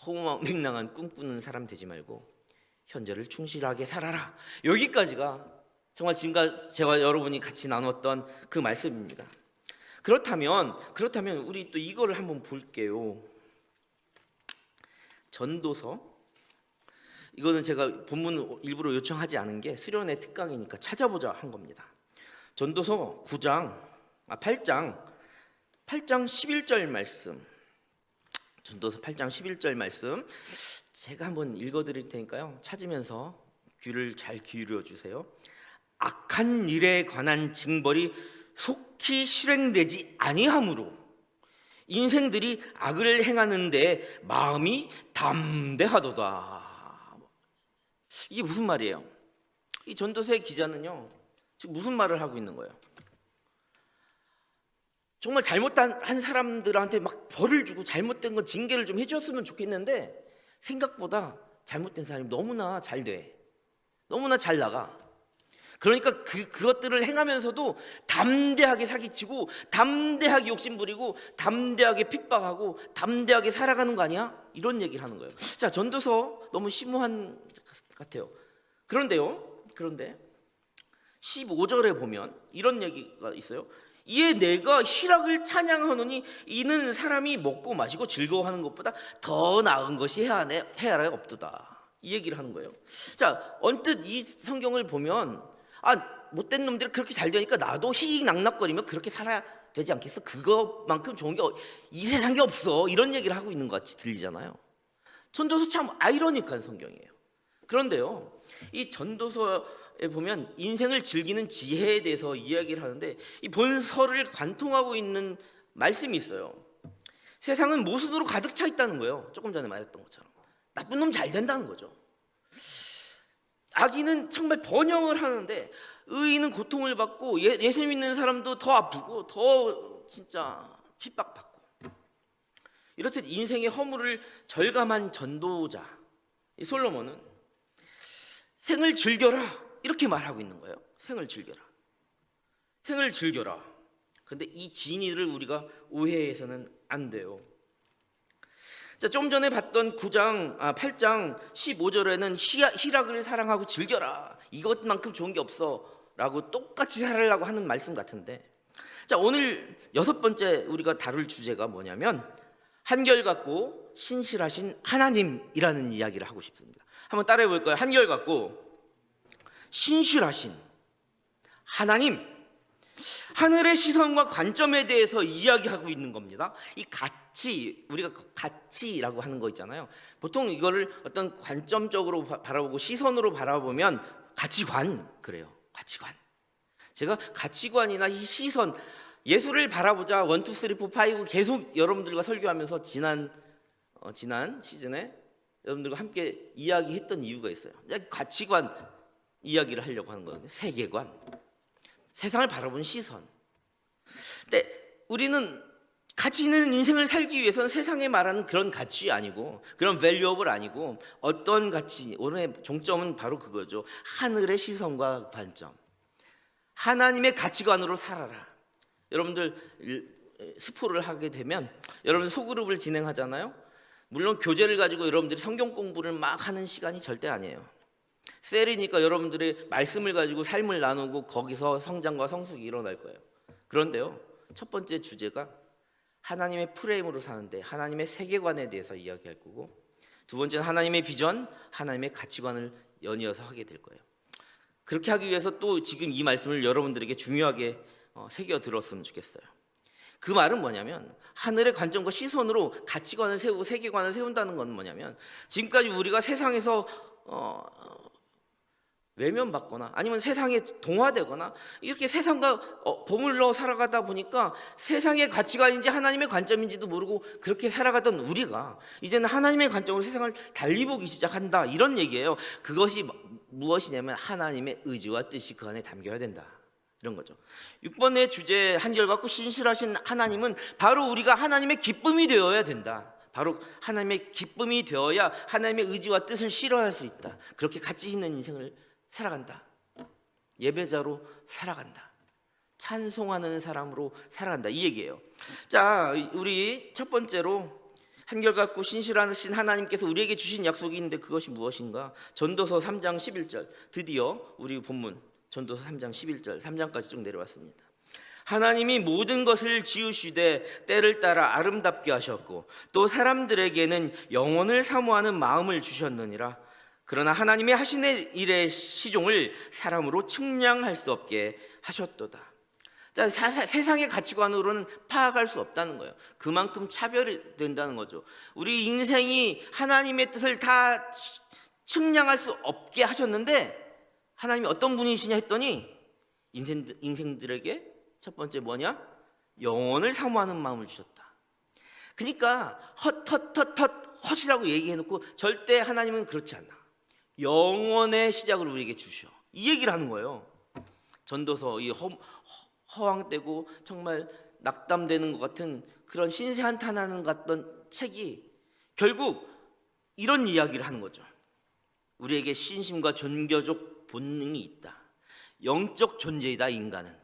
허무맹랑한 꿈꾸는 사람 되지 말고 현재를 충실하게 살아라. 여기까지가 정말 지금까지 제가 여러분이 같이 나눴던 그 말씀입니다. 그렇다면 우리 또 이거를 한번 볼게요. 전도서, 이거는 제가 본문 일부러 요청하지 않은 게 수련회 특강이니까 찾아보자 한 겁니다. 전도서 8장 11절 말씀, 전도서 8장 11절 말씀 제가 한번 읽어드릴 테니까요, 찾으면서 귀를 잘 기울여 주세요. 악한 일에 관한 징벌이 속히 실행되지 아니하므로 인생들이 악을 행하는데 마음이 담대하도다. 이게 무슨 말이에요? 이 전도서의 기자는요, 지금 무슨 말을 하고 있는 거예요? 정말 잘못한 사람들한테 막 벌을 주고 잘못된 건 징계를 좀 해줬으면 좋겠는데 생각보다 잘못된 사람이 너무나 잘 돼, 너무나 잘 나가. 그러니까 그것들을 행하면서도 담대하게 사기치고 담대하게 욕심부리고 담대하게 핍박하고 담대하게 살아가는 거 아니야? 이런 얘기를 하는 거예요. 자, 전도서 너무 심오한 것 같아요. 그런데 15절에 보면 이런 얘기가 있어요. 이에 내가 희락을 찬양하노니 이는 사람이 먹고 마시고 즐거워하는 것보다 더 나은 것이 해야라 없도다. 이 얘기를 하는 거예요. 자, 언뜻 이 성경을 보면 못된 놈들이 그렇게 잘 되니까 나도 희희낙낙거리며 그렇게 살아야 되지 않겠어? 그것만큼 좋은 게 이 세상에 없어. 이런 얘기를 하고 있는 것 같이 들리잖아요. 전도서 참 아이러니한 성경이에요. 그런데요, 이 전도서에 보면 인생을 즐기는 지혜에 대해서 이야기를 하는데 이 본서를 관통하고 있는 말씀이 있어요. 세상은 모순으로 가득 차 있다는 거예요. 조금 전에 말했던 것처럼 나쁜 놈 잘 된다는 거죠. 악인은 정말 번영을 하는데 의인은 고통을 받고 예수 믿는 사람도 더 아프고 더 진짜 핍박받고, 이렇듯 인생의 허물을 절감한 전도자 이 솔로몬은 생을 즐겨라 이렇게 말하고 있는 거예요. 생을 즐겨라. 그런데 이 진리를 우리가 오해해서는 안 돼요. 자, 좀 전에 봤던 8장 15절에는 희락을 사랑하고 즐겨라, 이것만큼 좋은 게 없어 라고 똑같이 살으려고 하는 말씀 같은데, 자, 오늘 6번째 우리가 다룰 주제가 뭐냐면 한결같고 신실하신 하나님이라는 이야기를 하고 싶습니다. 한번 따라해 볼까요? 한결같고 신실하신 하나님, 하늘의 시선과 관점에 대해서 이야기하고 있는 겁니다. 이 가치, 우리가 가치라고 하는 거 있잖아요. 보통 이거를 어떤 관점적으로 바라보고 시선으로 바라보면 가치관, 그래요. 가치관. 제가 가치관이나 이 시선, 예수를 바라보자 1, 2, 3, 4, 5 계속 여러분들과 설교하면서 지난 시즌에 여러분들과 함께 이야기했던 이유가 있어요. 가치관 이야기를 하려고 하는 거거든요. 세계관, 세상을 바라보는 시선. 근데 우리는 가치 있는 인생을 살기 위해서는 세상에 말하는 그런 가치 아니고, 그런 valuable 아니고, 어떤 가치, 오늘의 종점은 바로 그거죠. 하늘의 시선과 관점, 하나님의 가치관으로 살아라. 여러분들 스포를 하게 되면 여러분 소그룹을 진행하잖아요. 물론 교재를 가지고 여러분들이 성경 공부를 막 하는 시간이 절대 아니에요. 셀이니까 여러분들의 말씀을 가지고 삶을 나누고 거기서 성장과 성숙이 일어날 거예요. 그런데요, 첫 번째 주제가 하나님의 프레임으로 사는데 하나님의 세계관에 대해서 이야기할 거고, 두 번째는 하나님의 비전, 하나님의 가치관을 연이어서 하게 될 거예요. 그렇게 하기 위해서 또 지금 이 말씀을 여러분들에게 중요하게 새겨 들었으면 좋겠어요. 그 말은 뭐냐면 하늘의 관점과 시선으로 가치관을 세우고 세계관을 세운다는 건 뭐냐면, 지금까지 우리가 세상에서 외면받거나 아니면 세상에 동화되거나 이렇게 세상과 버물러 살아가다 보니까 세상의 가치관인지 하나님의 관점인지도 모르고 그렇게 살아가던 우리가 이제는 하나님의 관점으로 세상을 달리 보기 시작한다, 이런 얘기예요. 그것이 무엇이냐면 하나님의 의지와 뜻이 그 안에 담겨야 된다, 이런 거죠. 6번의 주제 한결같고 신실하신 하나님은 바로 우리가 하나님의 기쁨이 되어야 된다. 바로 하나님의 기쁨이 되어야 하나님의 의지와 뜻을 실현할 수 있다. 그렇게 가치 있는 인생을 살아간다. 예배자로 살아간다. 찬송하는 사람으로 살아간다. 이 얘기예요. 자, 우리 첫 번째로 한결같고 신실하신 하나님께서 우리에게 주신 약속이 있는데 그것이 무엇인가? 전도서 3장 11절. 드디어 우리 본문 전도서 3장 11절 3장까지 쭉 내려왔습니다. 하나님이 모든 것을 지으시되 때를 따라 아름답게 하셨고 또 사람들에게는 영원을 사모하는 마음을 주셨느니라. 그러나 하나님이 하신 일의 시종을 사람으로 측량할 수 없게 하셨도다. 자, 세상의 가치관으로는 파악할 수 없다는 거예요. 그만큼 차별이 된다는 거죠. 우리 인생이 하나님의 뜻을 다 측량할 수 없게 하셨는데 하나님이 어떤 분이시냐 했더니 인생들에게 첫 번째 뭐냐? 영원을 사모하는 마음을 주셨다. 그러니까 헛이라고 얘기해놓고 절대 하나님은 그렇지 않아. 영원의 시작을 우리에게 주셔. 이 얘기를 하는 거예요. 전도서 이 허황되고 정말 낙담되는 것 같은 그런 신세한탄하는 것 같던 책이 결국 이런 이야기를 하는 거죠. 우리에게 신심과 종교적 본능이 있다. 영적 존재이다, 인간은.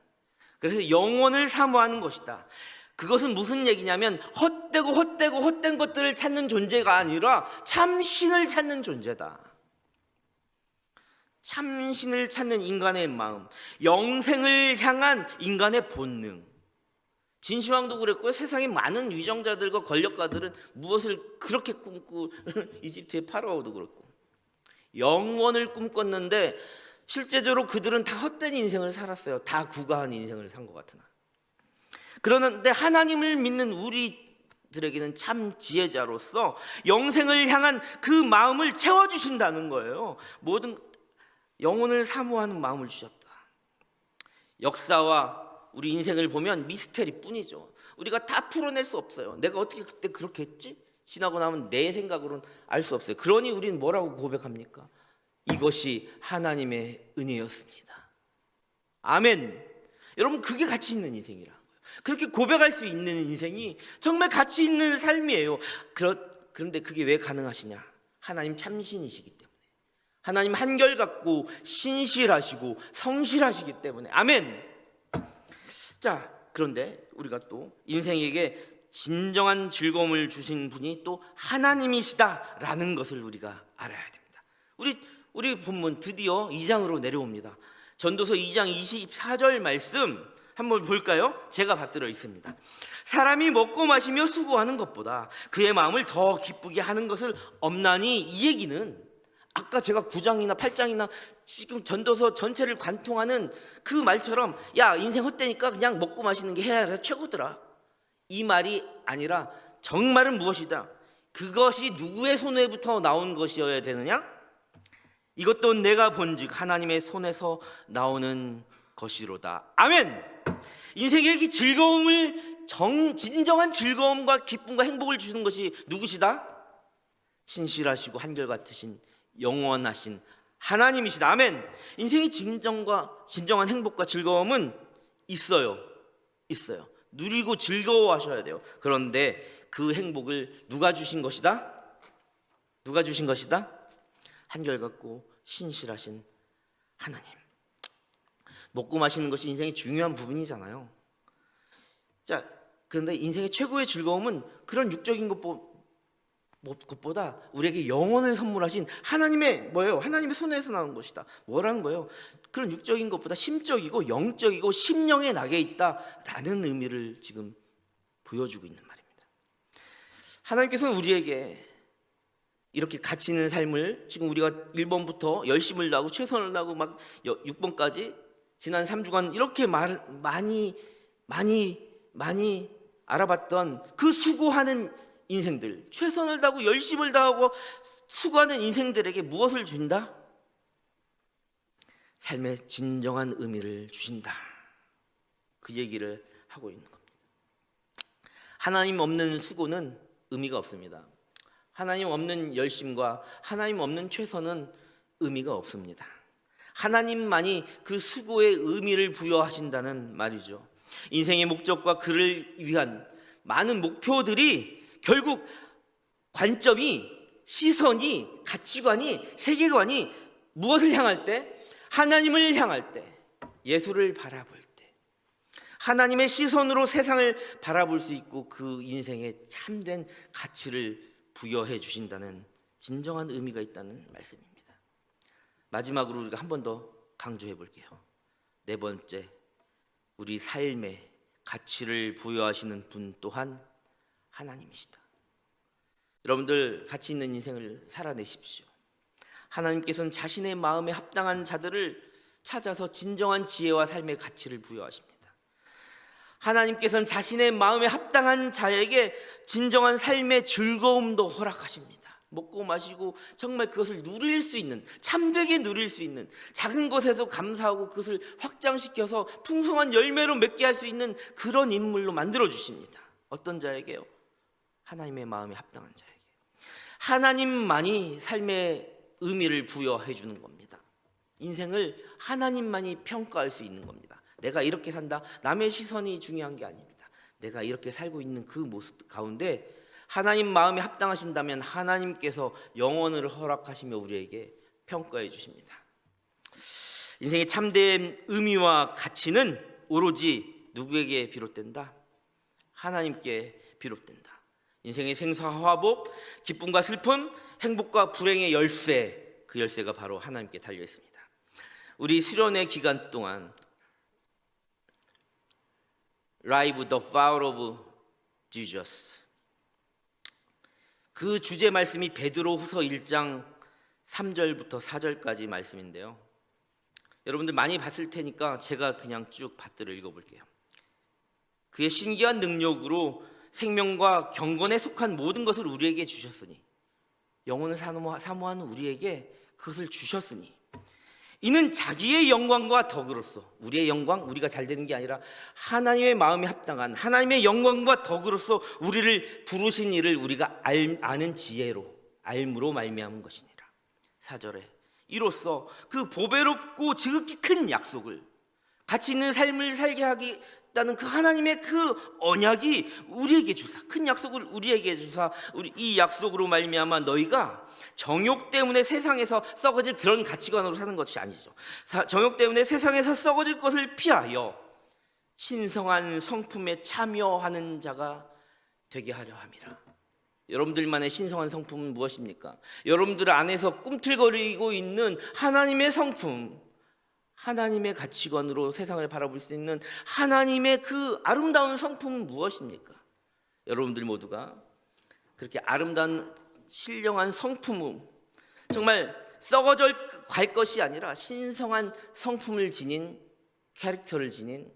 그래서 영원을 사모하는 것이다. 그것은 무슨 얘기냐면 헛된 것들을 찾는 존재가 아니라 참신을 찾는 존재다. 참신을 찾는 인간의 마음, 영생을 향한 인간의 본능. 진시황도 그랬고요. 세상의 많은 위정자들과 권력가들은 무엇을 그렇게 꿈꾸 이집트의 파라오도 그렇고 영원을 꿈꿨는데 실제적으로 그들은 다 헛된 인생을 살았어요. 다 구가한 인생을 산 것 같으나. 그러는데 하나님을 믿는 우리들에게는 참 지혜자로서 영생을 향한 그 마음을 채워주신다는 거예요. 모든 영혼을 사모하는 마음을 주셨다. 역사와 우리 인생을 보면 미스테리 뿐이죠. 우리가 다 풀어낼 수 없어요. 내가 어떻게 그때 그렇게 했지? 지나고 나면 내 생각으로는 알 수 없어요. 그러니 우리는 뭐라고 고백합니까? 이것이 하나님의 은혜였습니다. 아멘. 여러분, 그게 가치 있는 인생이라는 거예요. 그렇게 고백할 수 있는 인생이 정말 가치 있는 삶이에요. 그런데 그게 왜 가능하시냐? 하나님 참신이시기 때문에. 하나님 한결같고 신실하시고 성실하시기 때문에. 아멘. 자, 그런데 우리가 또 인생에게 진정한 즐거움을 주신 분이 또 하나님이시다라는 것을 우리가 알아야 됩니다. 우리 본문 드디어 2장으로 내려옵니다. 전도서 2장 24절 말씀 한번 볼까요? 제가 받들어 있습니다. 사람이 먹고 마시며 수고하는 것보다 그의 마음을 더 기쁘게 하는 것을 없나니. 이 얘기는 아까 제가 9장이나 8장이나 지금 전도서 전체를 관통하는 그 말처럼 야, 인생 헛되니까 그냥 먹고 마시는 게 해야 최고더라, 이 말이 아니라 정말은 무엇이다? 그것이 누구의 손에부터 나온 것이어야 되느냐? 이것도 내가 본즉 하나님의 손에서 나오는 것이로다. 아멘. 인생에게 즐거움을 진정한 즐거움과 기쁨과 행복을 주시는 것이 누구시다? 신실하시고 한결같으신 영원하신 하나님이시다. 아멘. 인생의 진정한 행복과 즐거움은 있어요. 누리고 즐거워하셔야 돼요. 그런데 그 행복을 누가 주신 것이다? 한결같고 신실하신 하나님. 먹고 마시는 것이 인생의 중요한 부분이잖아요. 자, 그런데 인생의 최고의 즐거움은 그런 육적인 것보다 우리에게 영혼을 선물하신 하나님의 하나님의 손에서 나온 것이다. 뭐라는 거예요? 그런 육적인 것보다 심적이고 영적이고 심령의 낙에 있다라는 의미를 지금 보여주고 있는 말입니다. 하나님께서는 우리에게 이렇게 가치 있는 삶을 지금 우리가 1번부터 열심을 다하고 최선을 다하고 막 6번까지 지난 3주간 이렇게 많이 알아봤던 그 수고하는 인생들, 최선을 다하고 열심을 다하고 수고하는 인생들에게 무엇을 준다? 삶의 진정한 의미를 주신다. 그 얘기를 하고 있는 겁니다. 하나님 없는 수고는 의미가 없습니다. 하나님 없는 열심과 하나님 없는 최선은 의미가 없습니다. 하나님만이 그 수고의 의미를 부여하신다는 말이죠. 인생의 목적과 그를 위한 많은 목표들이 결국 관점이, 시선이, 가치관이, 세계관이 무엇을 향할 때? 하나님을 향할 때, 예수를 바라볼 때, 하나님의 시선으로 세상을 바라볼 수 있고 그 인생에 참된 가치를 부여해 주신다는 진정한 의미가 있다는 말씀입니다. 마지막으로 우리가 한 번 더 강조해 볼게요. 네 번째, 우리 삶에 가치를 부여하시는 분 또한 하나님이시다. 여러분들 가치 있는 인생을 살아내십시오. 하나님께서는 자신의 마음에 합당한 자들을 찾아서 진정한 지혜와 삶의 가치를 부여하십니다. 하나님께서는 자신의 마음에 합당한 자에게 진정한 삶의 즐거움도 허락하십니다. 먹고 마시고 정말 그것을 누릴 수 있는, 참되게 누릴 수 있는, 작은 것에도 감사하고 그것을 확장시켜서 풍성한 열매로 맺게 할 수 있는 그런 인물로 만들어 주십니다. 어떤 자에게요? 하나님의 마음에 합당한 자에게. 하나님만이 삶의 의미를 부여해 주는 겁니다. 인생을 하나님만이 평가할 수 있는 겁니다. 내가 이렇게 산다, 남의 시선이 중요한 게 아닙니다. 내가 이렇게 살고 있는 그 모습 가운데 하나님 마음에 합당하신다면 하나님께서 영원을 허락하시며 우리에게 평가해 주십니다. 인생의 참된 의미와 가치는 오로지 누구에게 비롯된다? 하나님께 비롯된다. 인생의 생사와 화복, 기쁨과 슬픔, 행복과 불행의 열쇠, 그 열쇠가 바로 하나님께 달려 있습니다. 우리 수련회 기간 동안 Live the Power of Jesus, 그 주제 말씀이 베드로후서 1장 3절부터 4절까지 말씀인데요. 여러분들 많이 봤을 테니까 제가 그냥 쭉 받들어 읽어볼게요. 그의 신기한 능력으로 생명과 경건에 속한 모든 것을 우리에게 주셨으니, 영혼을 사모하는 우리에게 그것을 주셨으니, 이는 자기의 영광과 덕으로서, 우리의 영광, 우리가 잘 되는 게 아니라 하나님의 마음에 합당한 하나님의 영광과 덕으로서 우리를 부르신 이를 우리가 아는 지혜로, 알므로 말미암은 것이니라. 4절에 이로써 그 보배롭고 지극히 큰 약속을, 가치 있는 삶을 살게 하겠다는 그 하나님의 그 언약이 우리에게 주사, 큰 약속을 우리에게 주사, 우리 이 약속으로 말미암아 너희가 정욕 때문에 세상에서 썩어질 그런 가치관으로 사는 것이 아니죠. 정욕 때문에 세상에서 썩어질 것을 피하여 신성한 성품에 참여하는 자가 되게 하려 함이라. 여러분들만의 신성한 성품은 무엇입니까? 여러분들 안에서 꿈틀거리고 있는 하나님의 성품, 하나님의 가치관으로 세상을 바라볼 수 있는 하나님의 그 아름다운 성품은 무엇입니까? 여러분들 모두가 그렇게 아름다운 신령한 성품을, 정말 썩어져 갈 것이 아니라 신성한 성품을 지닌, 캐릭터를 지닌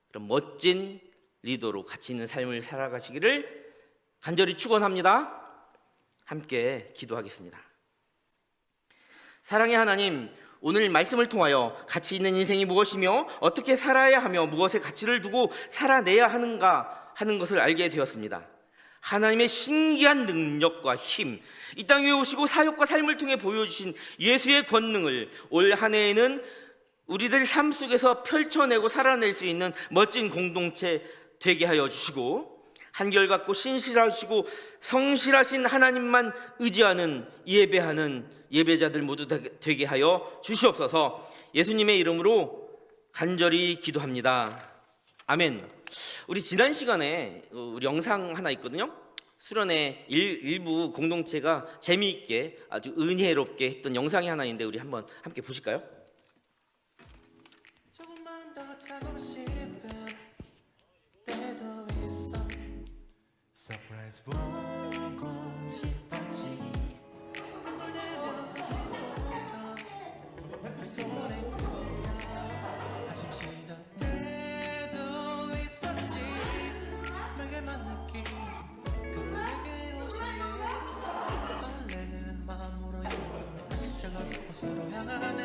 그런 멋진 리더로 가치 있는 삶을 살아가시기를 간절히 축원합니다. 함께 기도하겠습니다. 사랑의 하나님, 오늘 말씀을 통하여 가치 있는 인생이 무엇이며 어떻게 살아야 하며 무엇에 가치를 두고 살아내야 하는가 하는 것을 알게 되었습니다. 하나님의 신기한 능력과 힘, 이 땅 위에 오시고 사역과 삶을 통해 보여주신 예수의 권능을 올 한 해에는 우리들 삶 속에서 펼쳐내고 살아낼 수 있는 멋진 공동체 되게 하여 주시고, 한결같고 신실하시고 성실하신 하나님만 의지하는, 예배하는 예배자들 모두 되게 하여 주시옵소서. 예수님의 이름으로 간절히 기도합니다. 아멘. 우리 지난 시간에 우리 영상 하나 있거든요. 수련회 일부 공동체가 재미있게 아주 은혜롭게 했던 영상이 하나 있는데 우리 한번 함께 보실까요? 조금만 더 차고 싶은 때도 있어. 서프라이즈 보고 싶었지. 눈물내면 그때부터 내 손에 아침 쉬던 때도 있었지. 맑게만 느낀 그에게 오셨네. 설레는 마음으로 영원히 아직 차가운 곳으로 향하네.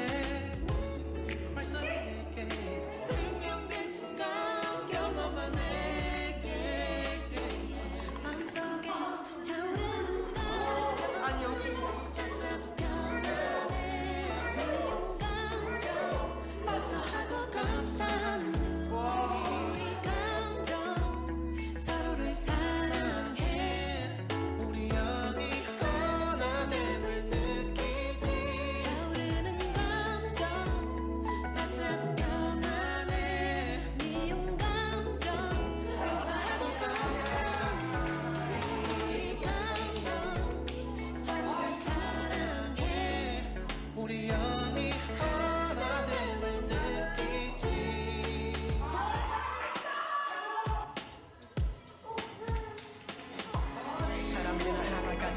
말씀이 내게 생명된 순간 경험한 내게 마음속에 차오르는 것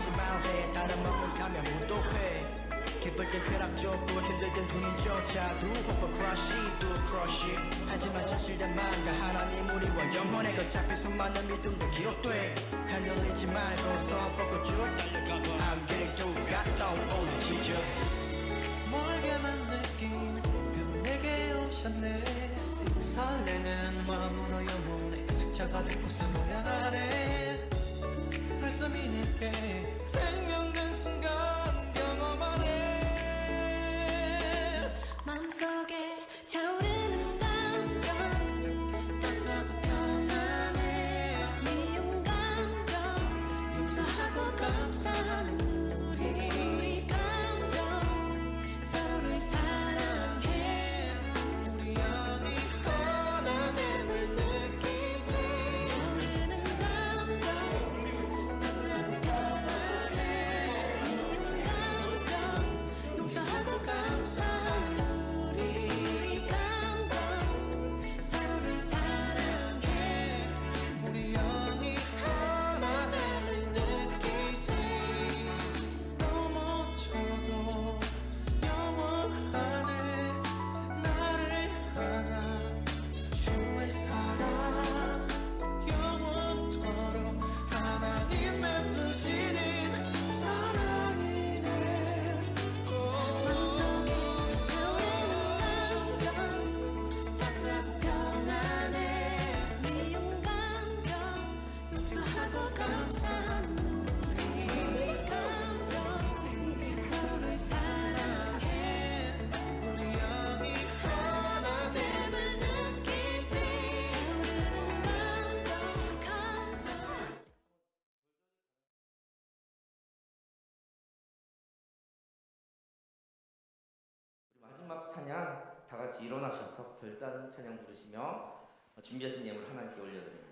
하지 말해 다른 먹는다면 무도회 기쁠 땐 쾌락적고 힘들 땐 군인조차 Do hope a crush do crush 하지만 진실된 마음과 하나님 우리와 영원해 어차피 수많은 믿음도 기록돼 흔들리지 말고 손 뻗고 쭉 I'm getting through got no only Jesus 멀게만 느낀 그분에게 오셨네 설레는 마음으로 영혼의 식자가 될 곳을 모여라래 말씀이 내게 생명된 순간 경험하네 마음속에 차오르는 감정 따스하고 편안해 미운 감정 용서하고 감사하는 우리 감정 서로를 사랑해 우리 영이 하나됨을 느끼지 차오르는 감정 따스하고 편안해 미운 감정 용서하고 감사하는 우리 감정 서로를 사랑해 우리 영이 하나됨을 느끼지 넘어져도 영원하네 나를 향한 주의 사랑 영원토록 하나님 베푸시는 사랑이네 마음속에 차오르는 감정 따스하고 편안해 미운 감정 용서하고 감사하는 우리 감정 서로를 사랑해 우리 영이 하나됨을 느끼지 차오르는 감정 마지막 찬양 다 같이 일어나셔서 결단 찬양 부르시며 준비하신 예물 하나님께 올려드립니다.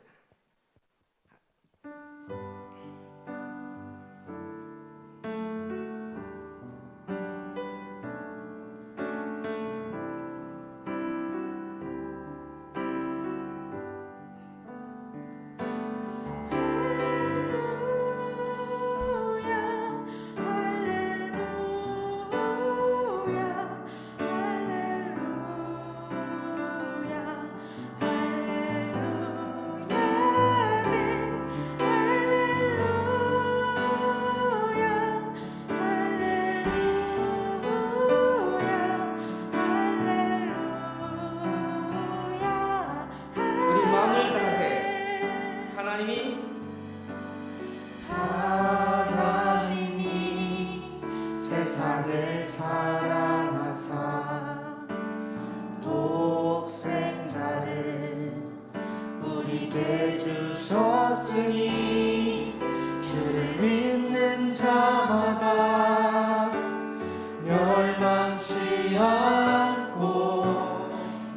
우리 마음을 다해 하나님이 세상을 사랑하사 독생자를 우리에게 주셨으니 주를 믿는 자마다 멸망치 않고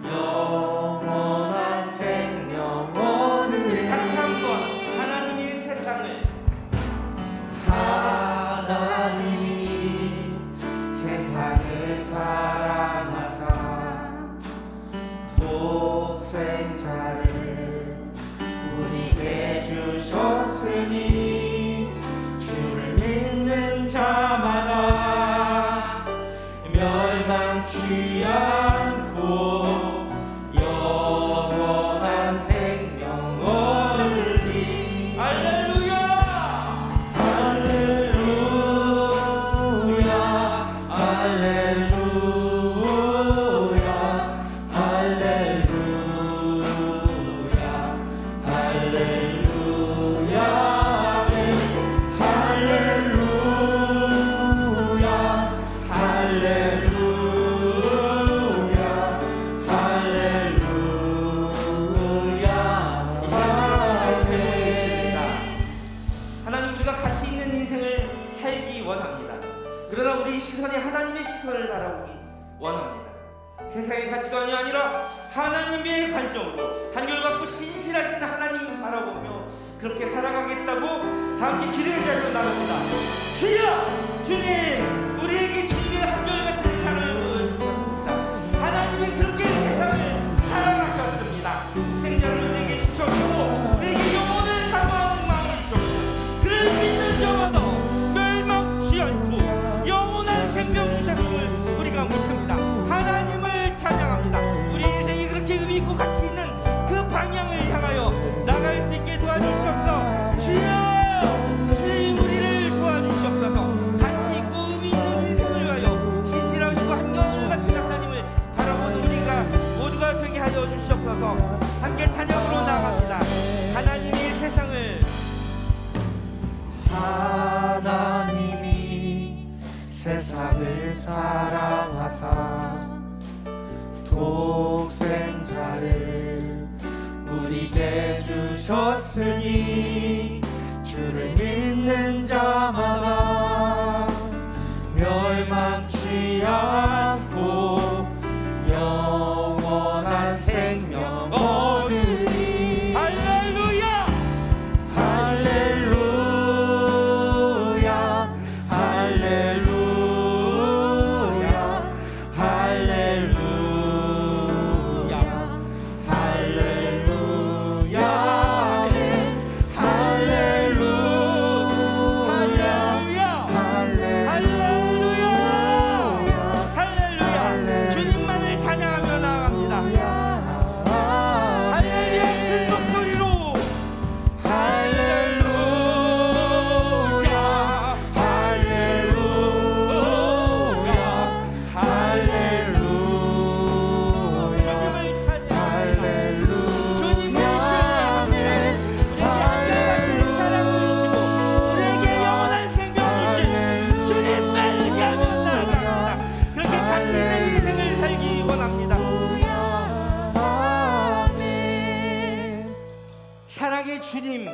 영원한 생명 우리 다시 얻으리 한번 하나님이 세상을 하나님이 세상을 사랑하사 독생자를 우리에게 주셨으니 주를 믿는 자마다 멸망치 않고 영원한 생명 얻으리 할렐루야 할렐루야 할렐루야 할렐루야 할렐루야 아멘. 할렐루야 할렐루야 할렐루야 이 시간에 기도드리겠습니다. 하나님 우리가 가치 있는 인생을 살기 원합니다. 그러나 우리 시선이 하나님의 시선을 바라보기 원합니다. 세상의 가치관이 아니라 하나님의 관점으로 한결같고 신실하신 하나님 바라보며 그렇게 살아가겠다고 다 함께 기도의 자리로 나갑니다. 주여! 주님! 우리에게 주님의 한결같은 세상을 보여주셨습니다. 하나님이 그렇게 세상을 사랑하셨습니다. 생자를 우리에게 주셨고 우리에게 영혼을 사모하는 마음을 주셨고 그를 믿는 자마다 되었으니 주를 믿는 자마다 멸망치 않고 영원한 생명 얻으리. 할렐루야! 할렐루야 할렐루야 할렐루야 할렐루야 할렐루야! 주님만을 찬양하며 나아갑니다. 할렐루야! 큰 목소리로 할렐루야 할렐루야 할렐루야 주님을 찬양합니다. 주님을 신뢰합니다. 우리에게 한결같은 사랑 주시고 우리에게 영원한 생명 주신 주님을 의하며 나아갑니다. 그렇게 가치 있는 인생을 살기 원합니다. 사랑의 주님,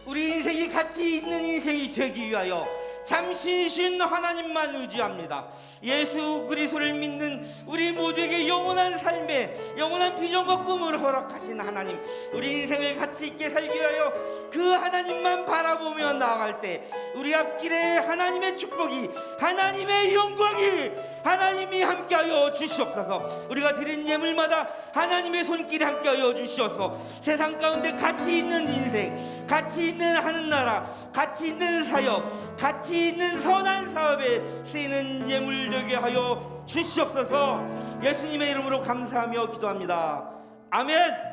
우리 인생이 가치 있는 인생이 되기 위하여 잠시신 하나님만 의지합니다. 예수 그리스도를 믿는 우리 모두에게 영원한 삶의 영원한 비전과 꿈을 허락하신 하나님, 우리 인생을 가치 있게 살기 위하여 그 하나님만 바라보며 나아갈 때 우리 앞길에 하나님의 축복이, 하나님의 영광이, 하나님이 함께하여 주시옵소서. 우리가 드린 예물마다 하나님의 손길이 함께하여 주시옵소서. 세상 가운데 가치 있는 인생, 가치 있는 하는 나라, 가치 있는 사역, 가치 있는 선한 사업에 쓰이는 예물 되게 하여 주시옵소서. 예수님의 이름으로 감사하며 기도합니다. 아멘.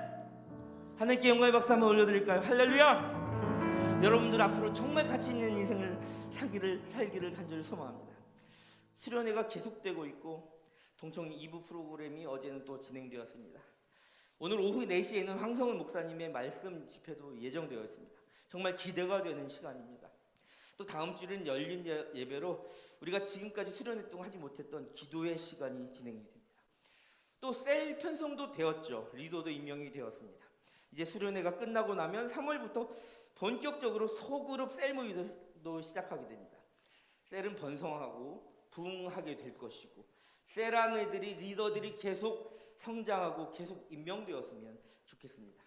하나님께 영광의 박수 한번 올려드릴까요? 할렐루야. 여러분들 앞으로 정말 가치 있는 인생을 살기를 간절히 소망합니다. 수련회가 계속되고 있고 동청 2부 프로그램이 어제는 또 진행되었습니다. 오늘 오후 4시에는 황성은 목사님의 말씀 집회도 예정되어 있습니다. 정말 기대가 되는 시간입니다. 또 다음 주는 열린 예배로 우리가 지금까지 수련회 동안 하지 못했던 기도의 시간이 진행이 됩니다. 또 셀 편성도 되었죠. 리더도 임명이 되었습니다. 이제 수련회가 끝나고 나면 3월부터 본격적으로 소그룹 셀 모임도 시작하게 됩니다. 셀은 번성하고 부흥하게 될 것이고 셀 안에들이 리더들이 계속 성장하고 계속 임명되었으면 좋겠습니다.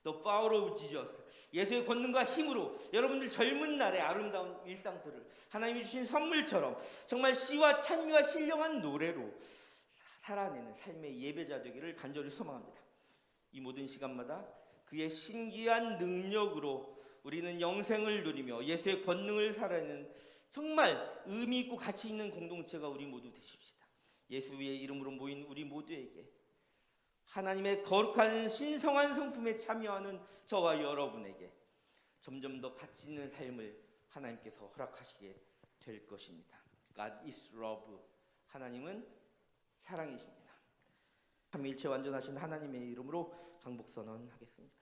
The power of Jesus, 예수의 권능과 힘으로 여러분들 젊은 날의 아름다운 일상들을 하나님이 주신 선물처럼 정말 시와 찬미와 신령한 노래로 살아내는 삶의 예배자 되기를 간절히 소망합니다. 이 모든 시간마다 그의 신기한 능력으로 우리는 영생을 누리며 예수의 권능을 살아내는 정말 의미 있고 가치 있는 공동체가 우리 모두 되십시다. 예수의 이름으로 모인 우리 모두에게 하나님의 거룩한 신성한 성품에 참여하는 저와 여러분에게 점점 더 가치 있는 삶을 하나님께서 허락하시게 될 것입니다. God is love. 하나님은 사랑이십니다. 삼위일체 완전하신 하나님의 이름으로 강복선언하겠습니다.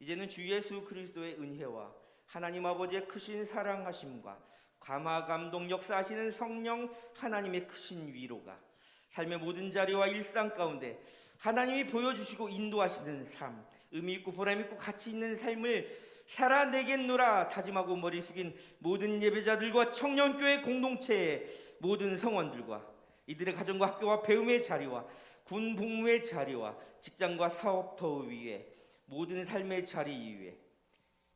이제는 주 예수 그리스도의 은혜와 하나님 아버지의 크신 사랑하심과 감화 감동 역사하시는 성령 하나님의 크신 위로가 삶의 모든 자리와 일상 가운데 하나님이 보여주시고 인도하시는 삶, 의미 있고 보람 있고 가치 있는 삶을 살아내겠노라 다짐하고 머리 숙인 모든 예배자들과 청년교회 공동체의 모든 성원들과 이들의 가정과 학교와 배움의 자리와 군 복무의 자리와 직장과 사업터 위에 모든 삶의 자리 이외에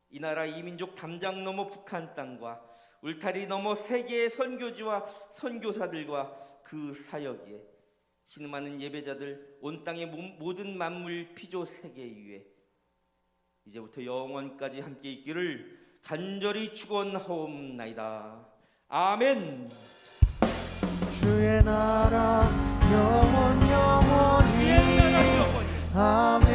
이 나라 이 민족 담장 넘어 북한 땅과 울타리 넘어 세계의 선교지와 선교사들과 그 사역에 신음하는 예배자들 온 땅의 모든 만물 피조 세계 위에 이제부터 영원까지 함께 있기를 간절히 축원하옵나이다. 아멘. 주의 나라 영원히 주의 나라 영원히 아멘.